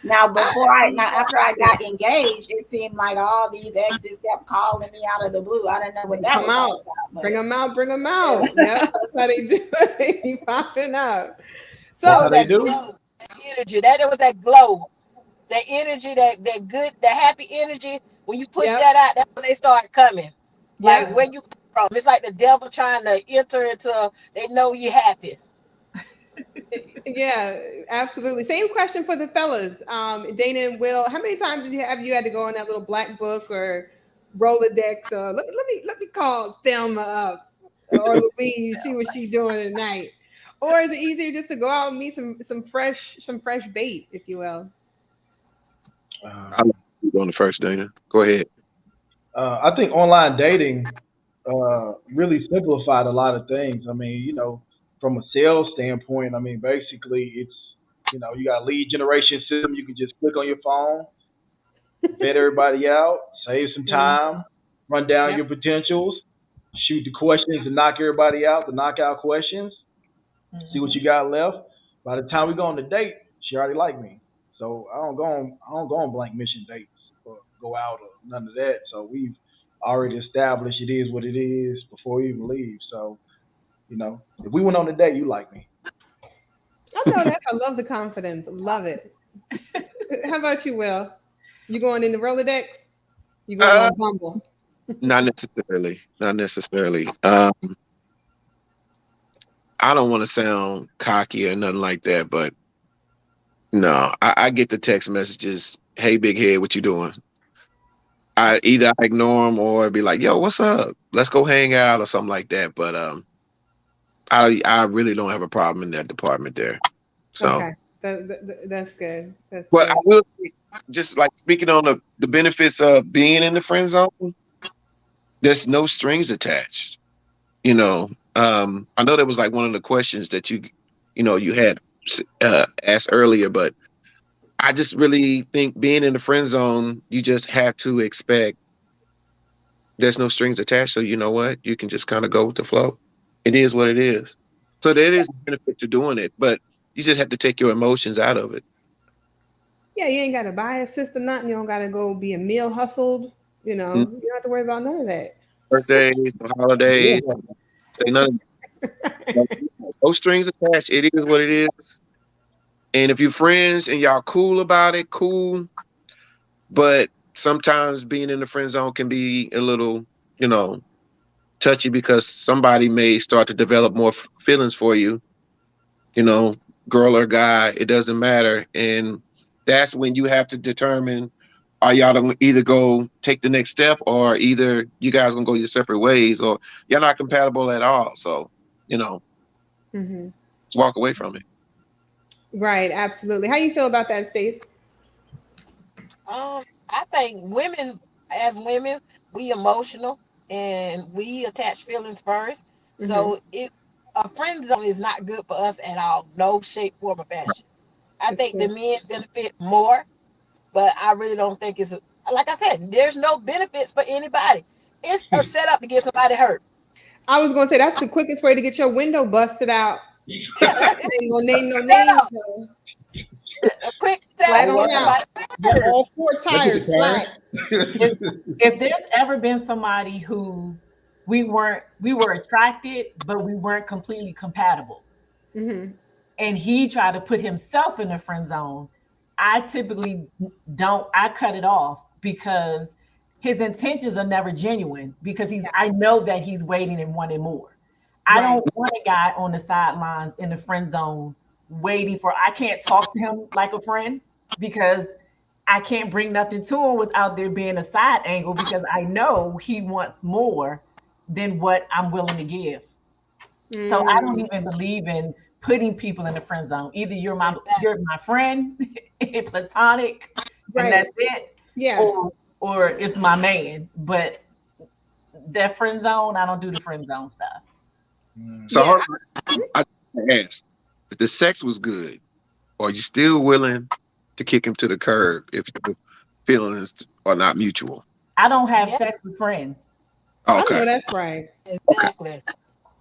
now, after I got engaged, it seemed like all these exes kept calling me out of the blue. I don't know what that Come was all out. about. Bring But them out. Bring them out. Yep. That's how they do it. They be popping out. That That's how was So, they that do. glow, that energy. That was that glow, that energy, that good, that happy energy. When you push yep. that out, that's when they start coming. Like Yep. where you come from. It's like the devil trying to enter into. They know you happy. Yeah, absolutely. Same question for the fellas. Dana and Will, how many times have you had to go on that little black book or Rolodex or let me call Thelma up or Louise, see what she's doing tonight? Or is it easier just to go out and meet some fresh bait, if you will? Uh, I'll let you go on the first, Dana. Go ahead. I think online dating really simplified a lot of things. I mean, from a sales standpoint, I mean, basically, you got a lead generation system. You can just click on your phone, vet everybody out, save some Mm, time, run down yep. your potentials, shoot the questions and knock everybody out, the knockout questions, see what Mhm. you got left. By the time we go on the date, she already liked me. So I don't go on blank mission dates or go out or none of that. So we've already established it is what it is before we even leave. So, if we went on a date, you like me. I know that. I love the confidence. Love it. How about you, Will? You going in the Rolodex? You going Uh, on Bumble? Not necessarily. Not necessarily. I don't want to sound cocky or nothing like that, but no, I get the text messages. Hey, big head, what you doing? I ignore them or be like, yo, what's up? Let's go hang out or something like that. But I really don't have a problem in that department there. So, Okay, that's good. That's but I good. will say, just like speaking on the benefits of being in the friend zone, there's no strings attached. I know that was like one of the questions that you had asked earlier, but I just really think being in the friend zone, you just have to expect there's no strings attached. So you know what? You can just kind of go with the flow. It is what it is. So there is a benefit to doing it, but you just have to take your emotions out of it. Yeah, you ain't got to buy a system, nothing. You don't got to go be a meal hustled. Mm, You don't have to worry about none of that. Birthdays, no holidays, say none of no strings attached. It is what it is. And if you're friends and y'all cool about it, cool. But sometimes being in the friend zone can be a little, you know, touchy because somebody may start to develop more feelings for you, you know, girl or guy, it doesn't matter. And that's when you have to determine are y'all gonna either go take the next step or either you guys gonna go your separate ways or you're not compatible at all. So, you know, Hmm. walk away from it. Right, absolutely. How you feel about that, Stace? I think women, as women, we emotional and we attach feelings first. Hmm. So a friend zone is not good for us at all. No shape, form, or fashion. I That's think the true. men benefit more, but I really don't think like I said, there's no benefits for anybody. It's a setup to get somebody hurt. I was gonna say that's the quickest way to get your window busted out. Yeah, I ain't gonna name no set names. up. A quick setup Flat to on get yeah, out. somebody hurt. All four That took a tires turn. flat. if if there's ever been somebody who we were attracted, but we weren't completely compatible, Hmm. and he tried to put himself in the friend zone, I typically don't. I cut it off because his intentions are never genuine. Because I know that he's waiting and wanting more. I Right. don't want a guy on the sidelines in the friend zone waiting for. I can't talk to him like a friend because I can't bring nothing to him without there being a side angle because I know he wants more than what I'm willing to give. So I don't Mm, even believe in putting people in the friend zone. Either you're Exactly. my friend, platonic, and right. that's it, Yeah. or it's my man. But that friend zone, I don't do the friend zone stuff. Mm. So Yeah. hold on. I asked if the sex was good, are you still willing to kick him to the curb if your feelings are not mutual? I don't have Yeah, sex with friends. I know Okay. that's right. Okay. exactly.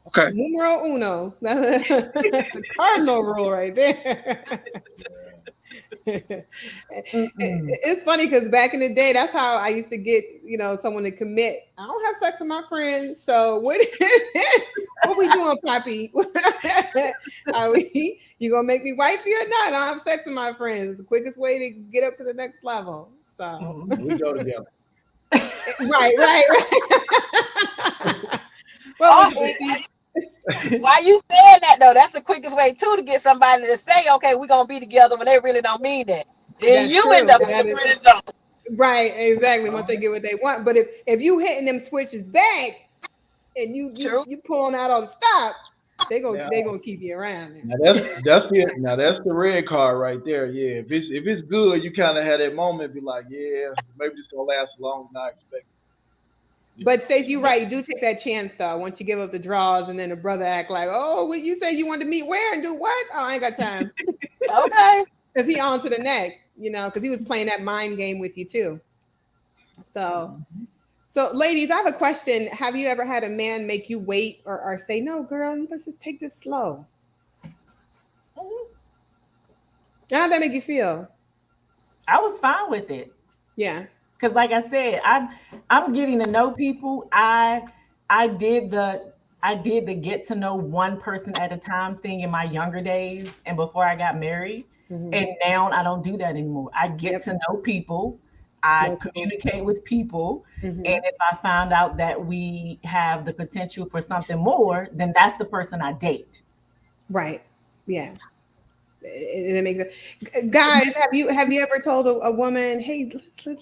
Okay. Numero uno. That's a cardinal rule right there. Mm-mm. It's funny because back in the day, that's how I used to get, someone to commit. I don't have sex with my friends, so what? What we doing, Poppy? Are we? You gonna make me wifey or not? I don't have sex with my friends. It's the quickest way to get up to the next level. So, Mm. We go together. right, right, right. What Oh, was it, Steve? why you saying that though? That's the quickest way too to get somebody to say, "Okay, we're gonna be together," when they really don't mean that. Then That's you end true. up in That the is friend zone. right, exactly. Once they Uh-huh. get what they want, but if you hitting them switches back and you you True. you pulling out all the stops, Now, they gonna keep you around. now that's it. Now that's the red card right there. Yeah, if it's good, you kind of had that moment, be like, yeah, maybe this gonna last longer than I expected. You But know. Stacey, you're right. You do take that chance though. Once you give up the draws, and then the brother act like, "Oh, what you say you wanted to meet where and do what? Oh, I ain't got time." Okay. Because he on to the next, because he was playing that mind game with you too. So, Mhm. so ladies, I have a question. Have you ever had a man make you wait or say, "No, girl, let's just take this slow"? Mhm. How'd that make you feel? I was fine with it. Yeah. Because like I said, I'm getting to know people. I did the get to know one person at a time thing in my younger days and before I got married. Hmm. And now I don't do that anymore. I get Yep. to know people. I Multiple. communicate with people. And Hmm. if I find out that we have the potential for something more, then that's the person I date. Right. Yeah. It makes it. Guys, have you ever told a woman, "Hey,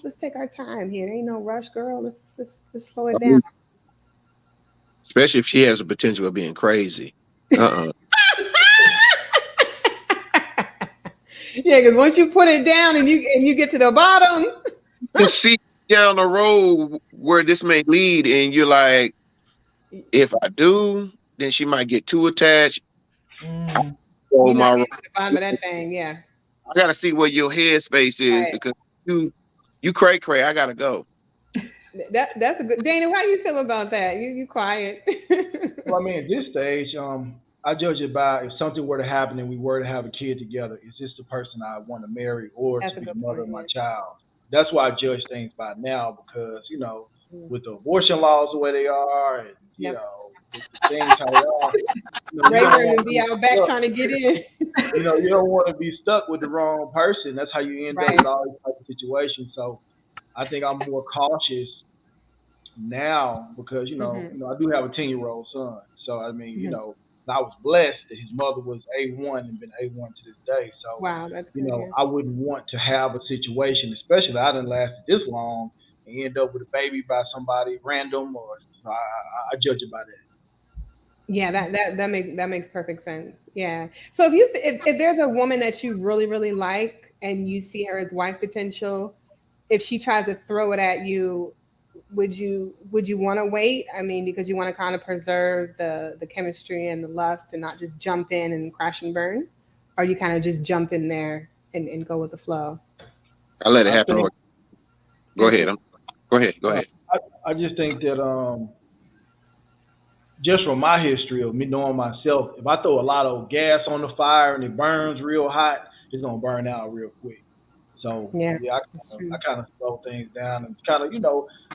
let's take our time here. Ain't no rush, girl. Let's slow it down." Especially if she has the potential of being crazy. Uh-uh. Yeah, because once you put it down and you get to the bottom, You can see down the road where this may lead, and you're like, if I do, then she might get too attached. Mm. Or you're not my, getting to the bottom of that thing. Yeah. I gotta see where your headspace is Right. because you cray cray. I gotta go. That's a good. Dana, how you feel about that? You quiet. Well, I mean, at this stage, I judge it by if something were to happen and we were to have a kid together, is this the person I want to marry or to That's a be the good mother point. of my Yeah. child? That's why I judge things by now because, with the abortion laws the way they are and, Yep. with the things how they are, you don't Rayburn want and to be be out back stuck. trying to get in. You don't want to be stuck with the wrong person. That's how you end up Right. with all these type of situations. So I think I'm more cautious now because Hmm. I do have a 10-year-old son. So I mean, Hmm. I was blessed that his mother was A1 and been A1 to this day. So Wow, that's good. Yeah. I wouldn't want to have a situation, especially if I didn't last this long and end up with a baby by somebody random or so I judge it by that. Yeah, that makes perfect sense. Yeah. So if there's a woman that you really really like and you see her as wife potential, if she tries to throw it at you, would you want to wait? I mean, because you want to kind of preserve the chemistry and the lust and not just jump in and crash and burn, or you kind of just jump in there and go with the flow. I let it I happen. think Go Gotcha. ahead. Go ahead. Go uh, ahead. I just think that just from my history of me knowing myself, if I throw a lot of gas on the fire and it burns real hot, it's gonna burn out real quick. So Yeah, yeah, that's I true. kind of slow things down and kind of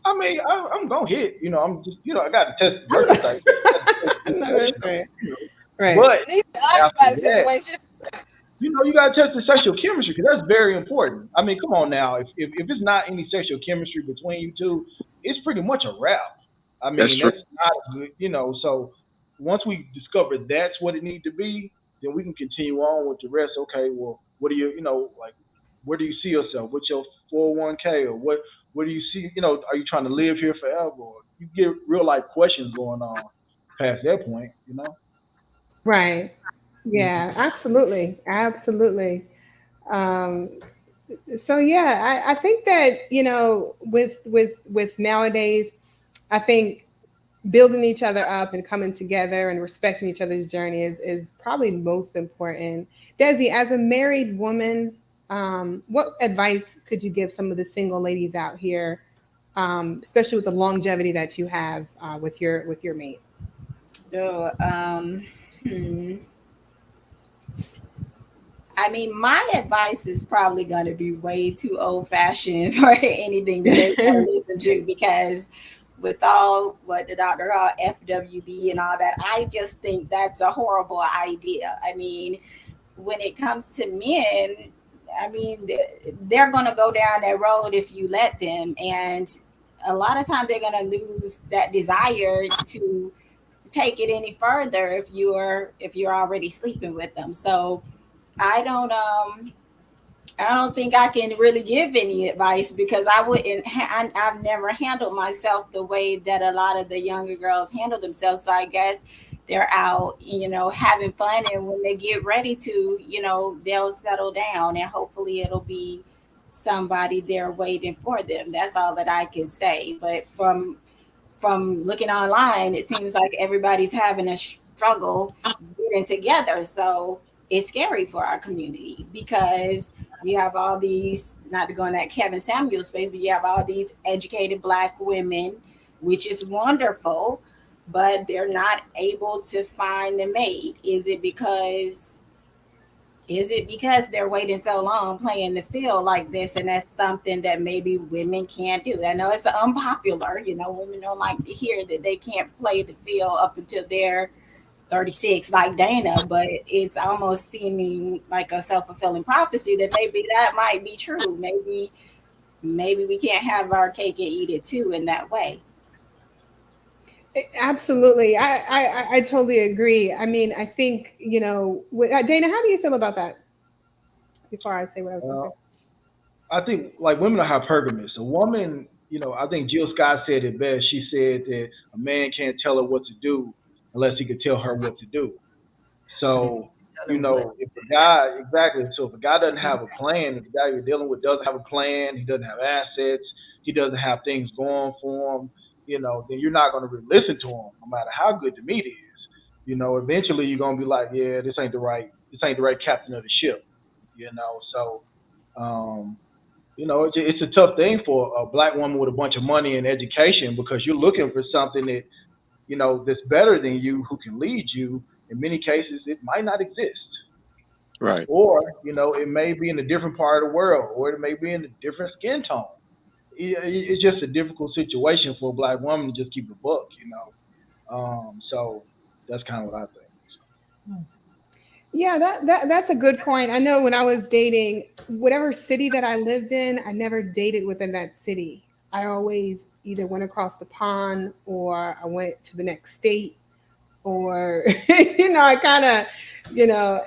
I mean I'm gonna hit. I'm just I got to test. That's just like I got to test the No, that's situation out. right. Right. But Need to ask after about the that, situation. you got to test the sexual chemistry because that's very important. I mean, come on now. If it's not any sexual chemistry between you two, it's pretty much a wrap. I That's mean, true. that's not good. So once we discover that's what it needs to be, then we can continue on with the rest. Okay, well, what do like? Where do you see yourself? What's your 401k or what do you see? Are you trying to live here forever? Or you get real life questions going on past that point. Right. Yeah, absolutely. Absolutely. Um, so yeah, I think that, with nowadays, I think building each other up and coming together and respecting each other's journey is probably most important. Desi, as a married woman, what advice could you give some of the single ladies out here, especially with the longevity that you have with your mate? So, hmm. I mean, my advice is probably going to be way too old fashioned for anything that they want to listen to because with all what the doctor called FWB and all that, I just think that's a horrible idea. I mean, when it comes to men, I mean, they're going to go down that road if you let them. And a lot of times they're going to lose that desire to take it any further if you're already sleeping with them. So I don't I don't think I can really give any advice because I wouldn't. I've never handled myself the way that a lot of the younger girls handle themselves. So I guess they're out, having fun, and when they get ready to, they'll settle down, and hopefully it'll be somebody there waiting for them. That's all that I can say. But from looking online, it seems like everybody's having a struggle getting together. So it's scary for our community because you have all these, not to go in that Kevin Samuel space, but you have all these educated Black women, which is wonderful, but they're not able to find a mate. Is it because they're waiting so long playing the field like this, and that's something that maybe women can't do? I know it's unpopular, women don't like to hear that they can't play the field up until they're 36 like Dana, but it's almost seeming like a self-fulfilling prophecy that maybe that might be true. Maybe we can't have our cake and eat it too in that way. Absolutely. I totally agree. I mean, I think, Dana, how do you feel about that before I say what I was going to say? I think like women are hypergamous. A woman, I think Jill Scott said it best. She said that a man can't tell her what to do unless he could tell her what to do. So, if a guy, exactly, so if a guy doesn't have a plan, if the guy you're dealing with doesn't have a plan, he doesn't have assets, he doesn't have things going for him, then you're not going to really listen to him, no matter how good the meat is. Eventually you're going to be like, yeah, this ain't the right captain of the ship. So, it's a tough thing for a Black woman with a bunch of money and education because you're looking for something that that's better than you, who can lead you. In many cases, it might not exist, Right. or it may be in a different part of the world, or it may be in a different skin tone. It's just a difficult situation for a Black woman to just keep a book. So that's kind of what I think. Yeah, that's a good point. I know when I was dating, whatever city that I lived in, I never dated within that city. I always either went across the pond or I went to the next state or I kind of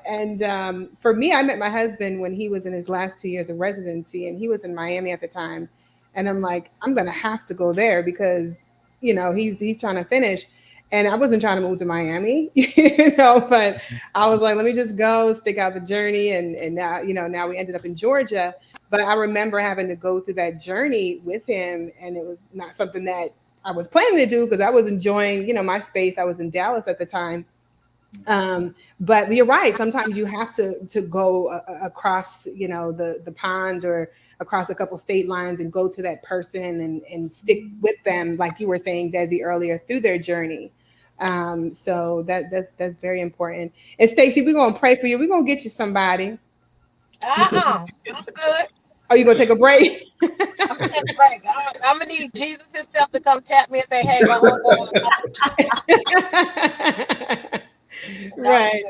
and for me, I met my husband when he was in his last 2 years of residency, and he was in Miami at the time, and I'm like, I'm gonna have to go there because he's trying to finish, and I wasn't trying to move to Miami, but I was like, let me just go stick out the journey, and now we ended up in Georgia. But I remember having to go through that journey with him, and it was not something that I was planning to do because I was enjoying, my space. I was in Dallas at the time. But you're right. Sometimes you have to go across, the pond or across a couple state lines and go to that person and stick with them, like you were saying, Desi, earlier, through their journey. So that's very important. And Stacey, we're gonna pray for you. We're gonna get you somebody. I'm good. Are you gonna take a break? I'm gonna take a break. I'm gonna need Jesus himself to come tap me and say, "Hey, my homeboy." Right.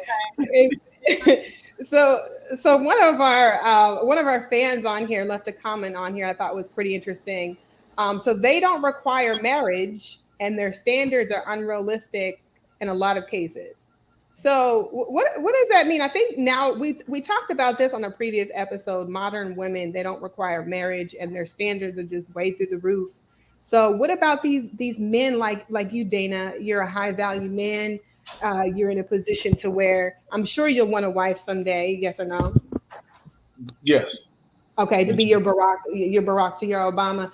so so one of our fans on here left a comment on here I thought was pretty interesting. So they don't require marriage and their standards are unrealistic in a lot of cases. So what does that mean? I think now we talked about this on a previous episode. Modern women, they don't require marriage and their standards are just way through the roof. So what about these men like you, Dana? You're a high value man. You're in a position to where I'm sure you'll want a wife someday. Yes or no? Yes. Okay, to be your Barack to your Obama,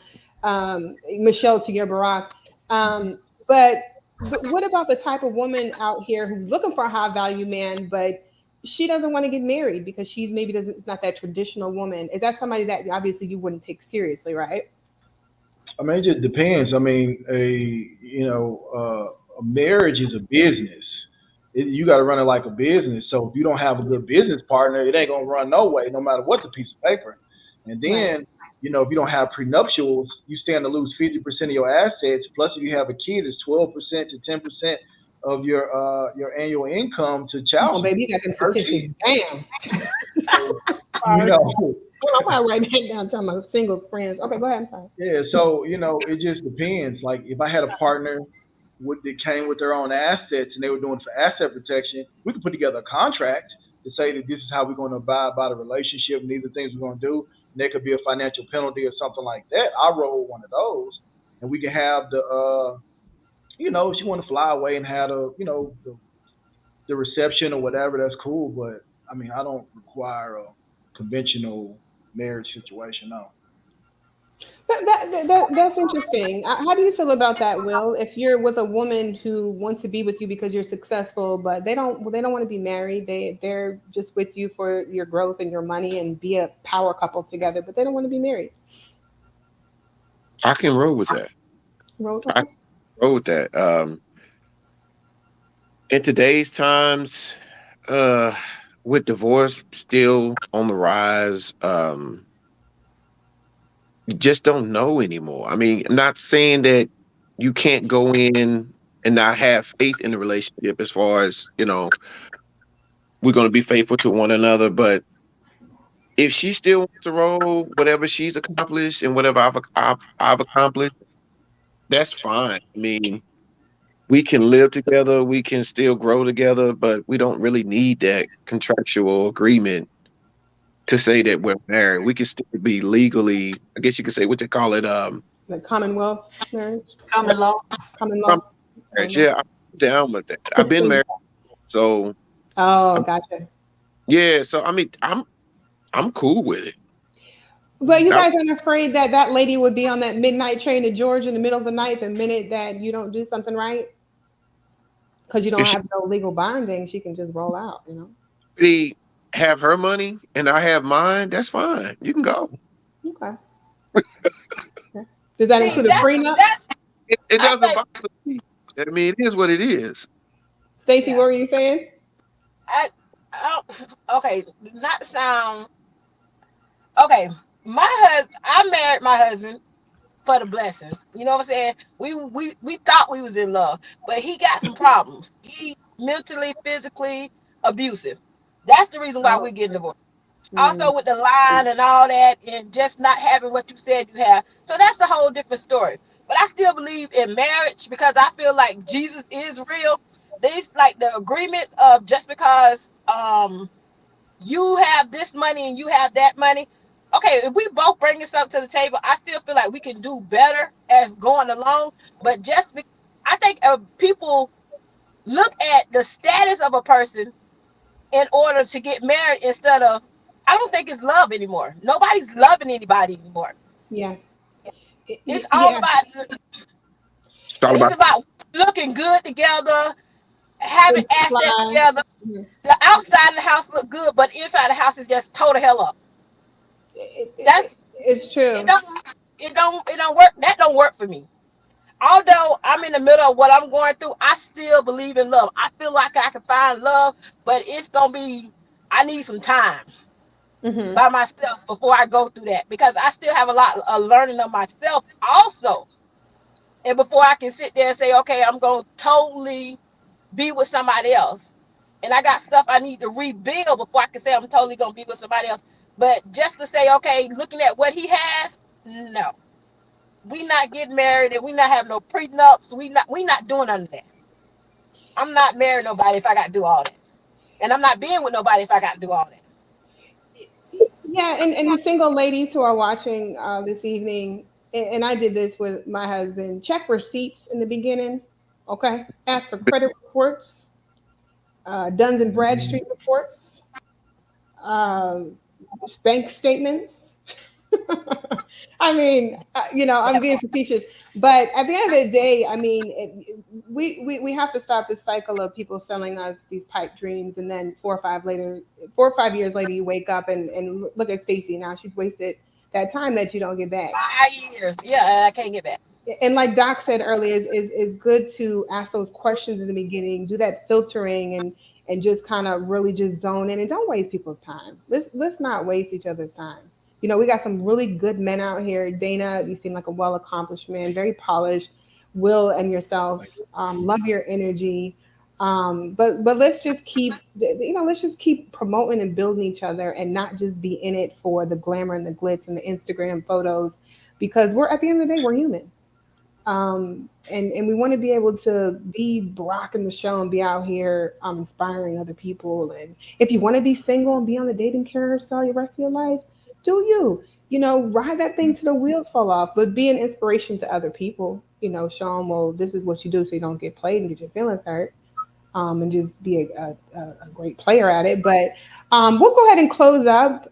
Michelle to your Barack. But But what about the type of woman out here who's looking for a high value man, but she doesn't want to get married because she's maybe doesn't, it's not that traditional woman? Is that somebody that obviously you wouldn't take seriously, right? I mean, it just depends. I mean, a marriage is a business. You got to run it like a business. So if you don't have a good business partner, it ain't gonna run no way, no matter what the piece of paper. And Right. then, if you don't have prenuptials, you stand to lose 50% of your assets. Plus, if you have a kid, it's 12% to 10% of your annual income to Come child on, support baby, you got them per kid. statistics. Damn. So, you Sorry. know, I'm gonna write that down. Telling my single friends. Okay, go ahead. I'm sorry. Yeah, so it just depends. Like if I had a partner that came with their own assets and they were doing for asset protection, we could put together a contract to say that this is how we're going to abide by the relationship and these are the things we're going to do. And there could be a financial penalty or something like that. I roll one of those, and we can have if you want to fly away and have the reception or whatever, that's cool. But I mean, I don't require a conventional marriage situation. No. That's interesting. How do you feel about that, Will? If you're with a woman who wants to be with you because you're successful, but they don't want to be married. They're just with you for your growth and your money and be a power couple together, but they don't want to be married. I can roll with that. Road, I okay. can roll with that. In today's times, uh, with divorce still on the rise, you just don't know anymore. I mean, I'm not saying that you can't go in and not have faith in the relationship as far as, we're going to be faithful to one another. But if she still wants to roll, whatever she's accomplished and whatever I've accomplished, that's fine. I mean, we can live together, we can still grow together, but we don't really need that contractual agreement to say that we're married. We can still be legally, I guess you could say what they call it, Like Commonwealth marriage, Common law. common common law. marriage. Yeah, I'm down with that. I've been married, so Oh, I'm, gotcha. yeah. So I mean, I'm cool with it. But you That guys aren't afraid that that lady would be on that midnight train to Georgia in the middle of the night the minute that you don't do something right? Because you don't if she have no legal binding, she can just roll out. already have her money and I have mine, that's fine. You can go. Okay. Okay. Does that See, include a prenup? that's It I doesn't think bother me. I mean, it is what it is. Stacy, yeah. what were you saying? I okay, not sound okay. I married my husband for the blessings. You know what I'm saying? We thought we was in love, but he got some problems. He mentally, physically abusive. That's the reason why Oh, we're getting divorced. mm, Also with the line and all that, and just not having what you said you have. So that's a whole different story. But I still believe in marriage because I feel like Jesus is real. These like the agreements of just because you have this money and you have that money. Okay, if we both bringing something to the table, I still feel like we can do better as going along. But I think people look at the status of a person in order to get married instead of. I don't think it's love anymore. Nobody's loving anybody anymore. yeah. It's all Yeah. about. It's all It's about about looking good together, having Food assets supply. together. Mhm. The outside of the house look good, but inside the house is just total hell up. That's It's it. true. Don't work. That don't work for me. Although I'm in the middle of what I'm going through, I still believe in love. I feel like I can find love, but it's gonna be. I need some time Hmm. by myself before I go through that because I still have a lot of learning of myself also. And before I can sit there and say, okay, I'm gonna totally be with somebody else, and I got stuff I need to rebuild before I can say I'm totally gonna be with somebody else. But just to say, okay, looking at what he has, no, we not getting married, and we not have no prenups. We not doing none of that. I'm not marrying nobody if I got to do all that, and I'm not being with nobody if I got to do all that. Yeah, and the single ladies who are watching this evening, and I did this with my husband. Check receipts in the beginning, okay? Ask for credit reports, Duns and Bradstreet reports, um, bank statements. I mean, I'm being facetious, but at the end of the day, I mean, we have to stop this cycle of people selling us these pipe dreams, and then 4 or 5 years later, you wake up and look at Stacy now. She's wasted that time that you don't get back. 5 years. Yeah, I can't get back. And like Doc said earlier, is good to ask those questions in the beginning, do that filtering, and just kind of really just zone in and don't waste people's time. Let's not waste each other's time. We got some really good men out here. Dana, you seem like a well accomplished man, very polished. Will and yourself, love your energy. But let's just keep promoting and building each other, and not just be in it for the glamour and the glitz and the Instagram photos, because we're at the end of the day we're human. And we want to be able to be rocking the show and be out here inspiring other people. And if you want to be single and be on the dating carousel the rest of your life, do you? Ride that thing till the wheels fall off, but be an inspiration to other people. Show them, well, this is what you do so you don't get played and get your feelings hurt, and just be a great player at it. But we'll go ahead and close up.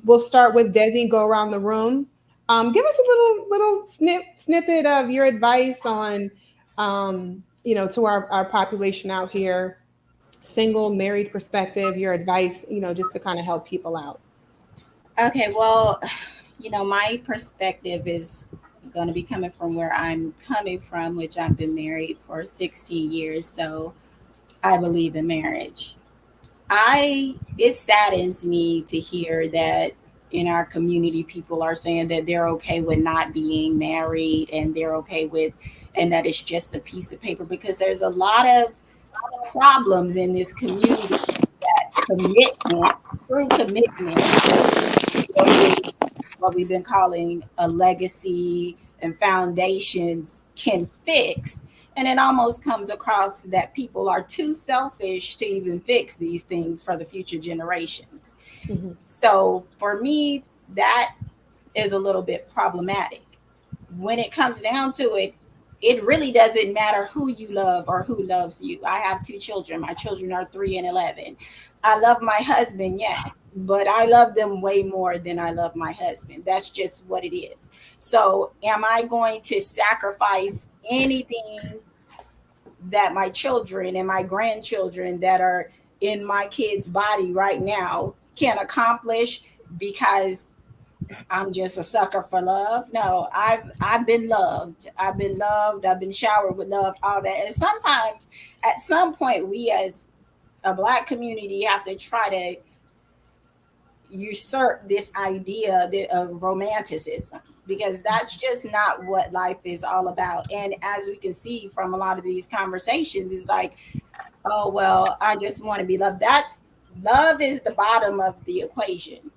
We'll start with Desi, go around the room. Give us a little snippet of your advice on, to our population out here, single, married perspective, your advice, just to kind of help people out. Okay, well, my perspective is going to be coming from where I'm coming from, which I've been married for 16 years. So I believe in marriage. It saddens me to hear that in our community people are saying that they're okay with not being married, and they're okay with, and that it's just a piece of paper, because there's a lot of problems in this community that commitment, true commitment, building what we've been calling a legacy and foundations can fix. And it almost comes across that people are too selfish to even fix these things for the future generations. Mm-hmm. So for me, that is a little bit problematic. When it comes down to it, it really doesn't matter who you love or who loves you. I have two children. My children are 3 and 11. I love my husband, yes, but I love them way more than I love my husband. That's just what it is. So, am I going to sacrifice anything that my children and my grandchildren that are in my kid's body right now can accomplish because I'm just a sucker for love? No, I've been loved. I've been loved. I've been showered with love, all that. And sometimes, at some point, we as a Black community have to try to usurp this idea of romanticism, because that's just not what life is all about. And as we can see from a lot of these conversations, it's like, oh well, I just want to be loved. That's love is the bottom of the equation.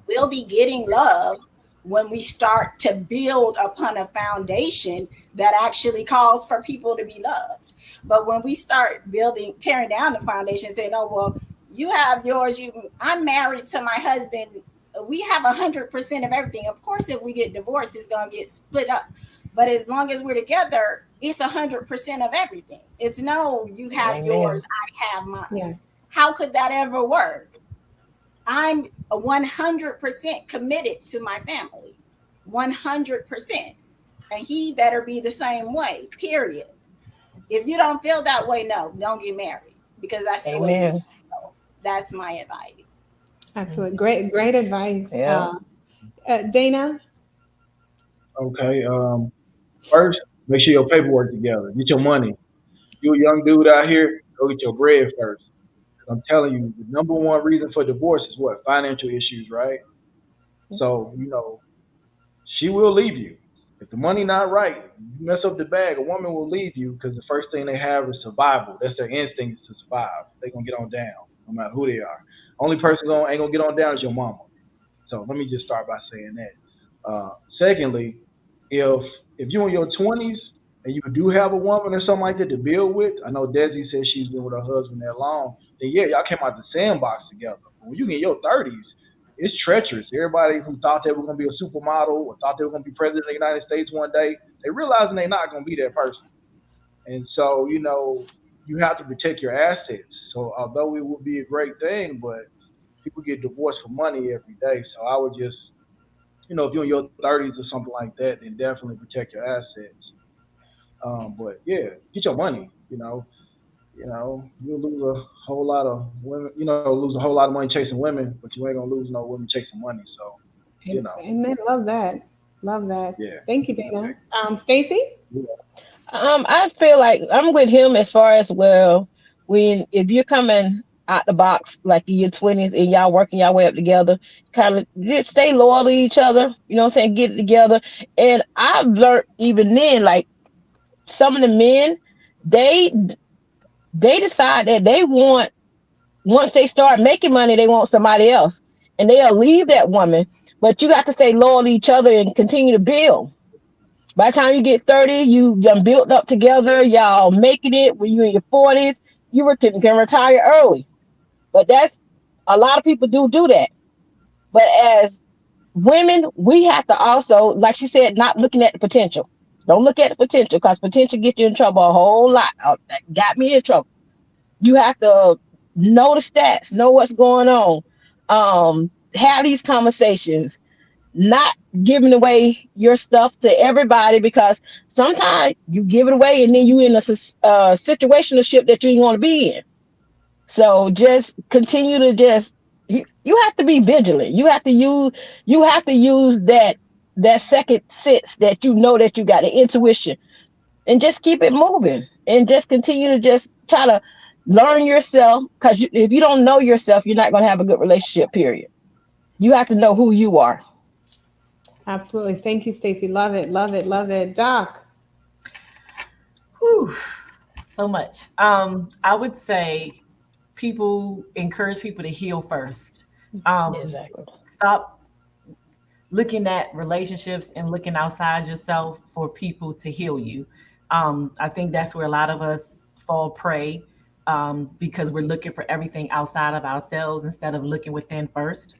We'll be getting love when we start to build upon a foundation that actually calls for people to be loved. But when we start tearing down the foundation, saying, "Oh well, you have yours. I'm married to my husband. We have 100% of everything." Of course, if we get divorced, it's gonna get split up. But as long as we're together, it's 100% of everything. It's no, you have Amen. yours, I have mine. Yeah. How could that ever work? I'm 100% committed to my family, 100%, and he better be the same way. Period. If you don't feel that way, no, don't get married, because that's the way. Amen. That's my advice. Excellent. Great advice. Yeah. Dana? Okay. First, make sure your paperwork together. Get your money. You a young dude out here, go get your bread first. 'Cause I'm telling you, the number one reason for divorce is what? Financial issues, right? So, she will leave you. If the money not right, you mess up the bag, a woman will leave you because the first thing they have is survival. That's their instinct is to survive. They're gonna get on down, no matter who they are. Only person ain't gonna get on down is your mama. So let me just start by saying that. Secondly, if you're in your 20s and you do have a woman or something like that to build with, I know Desi says she's been with her husband that long, then yeah, y'all came out the sandbox together. But when you get in your 30s, it's treacherous. Everybody who thought they were going to be a supermodel or thought they were going to be president of the United States one day, they realizing they're not going to be that person. And so, you have to protect your assets. So although it would be a great thing, but people get divorced for money every day. So I would just if you're in your 30s or something like that, then definitely protect your assets. But yeah, get your money. You'll lose a whole lot of women. Lose a whole lot of money chasing women, but you ain't gonna lose no women chasing money. So, Amen. Love that. Love that. yeah, Thank you, Dana. protect. Stacy? Yeah. I feel like I'm with him as far as, well, when if you're coming out the box like in your 20s and y'all working your way up together, kind of just stay loyal to each other. You know what I'm saying? Get it together. And I've learned even then, like some of the men, they they decide that they want, once they start making money, they want somebody else, and they'll leave that woman. But you got to stay loyal to each other and continue to build. By the time you get 30, you done built up together, y'all making it. When you're in your 40s, can retire early. But that's, a lot of people do that. But as women, we have to also, like she said, not looking at the potential. Don't look at the potential, because potential gets you in trouble a whole lot. That got me in trouble. You have to know the stats, know what's going on, have these conversations, not giving away your stuff to everybody, because sometimes you give it away and then you in a situationship that you ain't want to be in. So just continue to just, you have to be vigilant. You have to use that second sense, that you know that you got the intuition, and just keep it moving, and just continue to just try to learn yourself, because if you don't know yourself, you're not going to have a good relationship, period. You have to know who you are. Absolutely. Thank you, Stacy. Love it. Love it. Love it. Doc. Whew, so much. I would say people encourage people to heal first. Exactly. Stop looking at relationships and looking outside yourself for people to heal you. I think that's where a lot of us fall prey, because we're looking for everything outside of ourselves instead of looking within first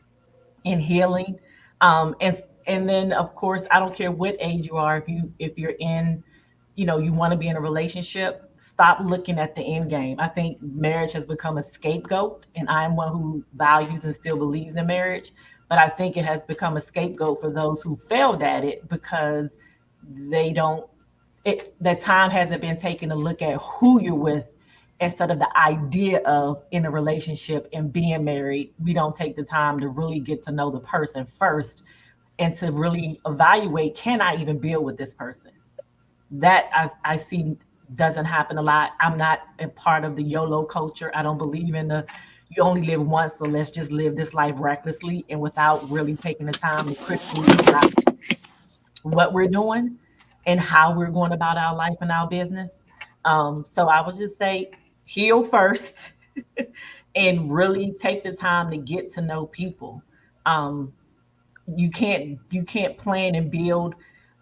and healing. And then of course, I don't care what age you are, if you're in, you want to be in a relationship, stop looking at the end game. I think marriage has become a scapegoat, and I am one who values and still believes in marriage, but I think it has become a scapegoat for those who failed at it, because they don't the time hasn't been taken to look at who you're with, instead of the idea of in a relationship and being married. We don't take the time to really get to know the person first, and to really evaluate, can I even build with this person? That I see doesn't happen a lot. I'm not a part of the YOLO culture. I don't believe in the, you only live once, so let's just live this life recklessly and without really taking the time to critically evaluate what we're doing and how we're going about our life and our business. So I would just say, heal first and really take the time to get to know people. Um, you can't plan and build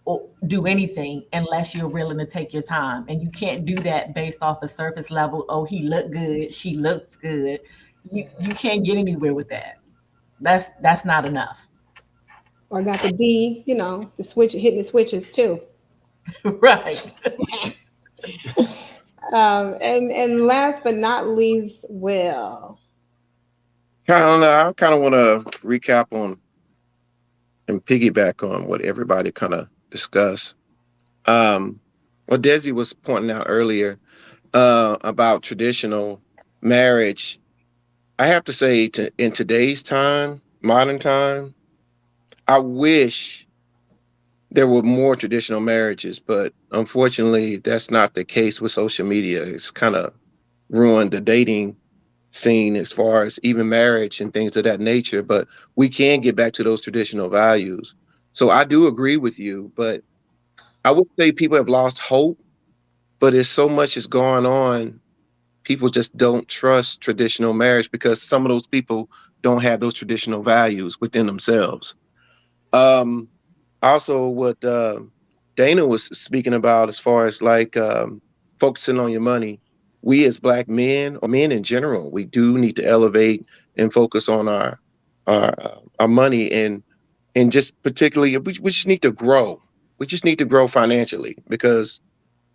or do anything unless you're willing to take your time, and you can't do that based off a surface level. Oh, he looked good, she looks good. You can't get anywhere with that. That's not enough. Or got the D, the switch, hitting the switches too. Right. And last but not least, Will. I kind of want to recap on and piggyback on what everybody kind of discussed. What Desi was pointing out earlier about traditional marriage. I have to say, in today's time, modern time, I wish there were more traditional marriages, but unfortunately, that's not the case with social media. It's kind of ruined the dating scene as far as even marriage and things of that nature. But we can get back to those traditional values. So I do agree with you, but I would say people have lost hope, but there's so much is going on. People just don't trust traditional marriage because some of those people don't have those traditional values within themselves. Um, Also, what Dana was speaking about as far as like focusing on your money, we as Black men or men in general, we do need to elevate and focus on our money, and just particularly we just need to grow. We just need to grow financially because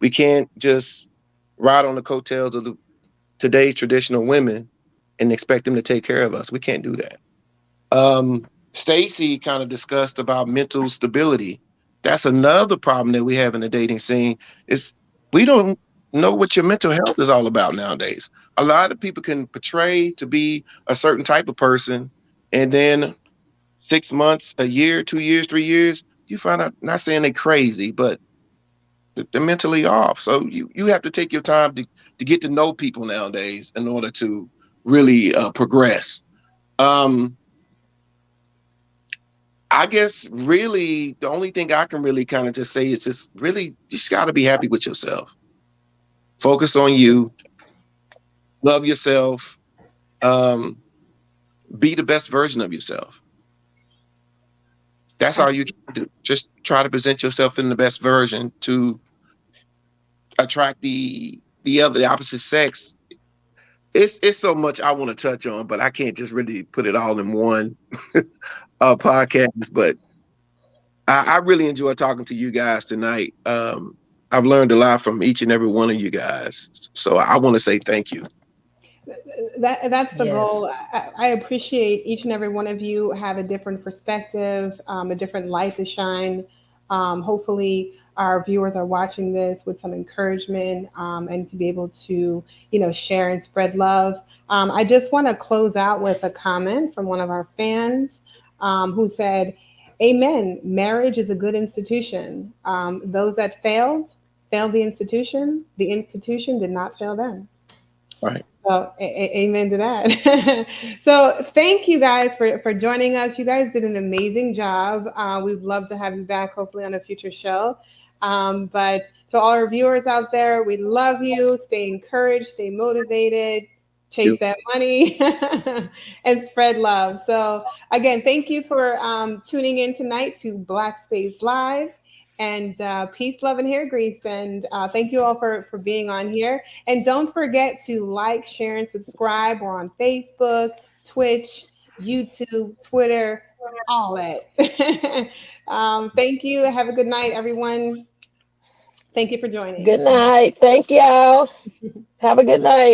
we can't just ride on the coattails of today's traditional women and expect them to take care of us. We can't do that. Stacy kind of discussed about mental stability. That's another problem that we have in the dating scene is we don't know what your mental health is all about nowadays. A lot of people can portray to be a certain type of person, and then 6 months, a year, 2 years, 3 years, you find out, not saying they're crazy, but they're mentally off. So you have to take your time to get to know people nowadays in order to really progress. Um, I guess really the only thing I can really kind of just say is just really you just got to be happy with yourself. Focus on you, love yourself, um, be the best version of yourself. That's all you can do. Just try to present yourself in the best version to attract the opposite sex. It's so much I want to touch on, but I can't just really put it all in one podcast. But I really enjoy talking to you guys tonight. I've learned a lot from each and every one of you guys. So I want to say thank you. That's the Yes. goal. I appreciate each and every one of you have a different perspective, a different light to shine. Hopefully, our viewers are watching this with some encouragement, and to be able to, share and spread love. I just want to close out with a comment from one of our fans, who said, "Amen. Marriage is a good institution. Those that failed the institution. The institution did not fail them." All right. So, amen to that. So, thank you guys for joining us. You guys did an amazing job. We'd love to have you back, hopefully, on a future show. But to all our viewers out there, we love you. Stay encouraged, stay motivated, chase You. that money, and spread love. So, again, thank you for tuning in tonight to Black Space Live. And peace, love, and hair grease. And thank you all for being on here. And don't forget to like, share, and subscribe. We're on Facebook, Twitch, YouTube, Twitter, all that. Thank you. Have a good night, everyone. Thank you for joining. Good night. Thank y'all. Have a good night.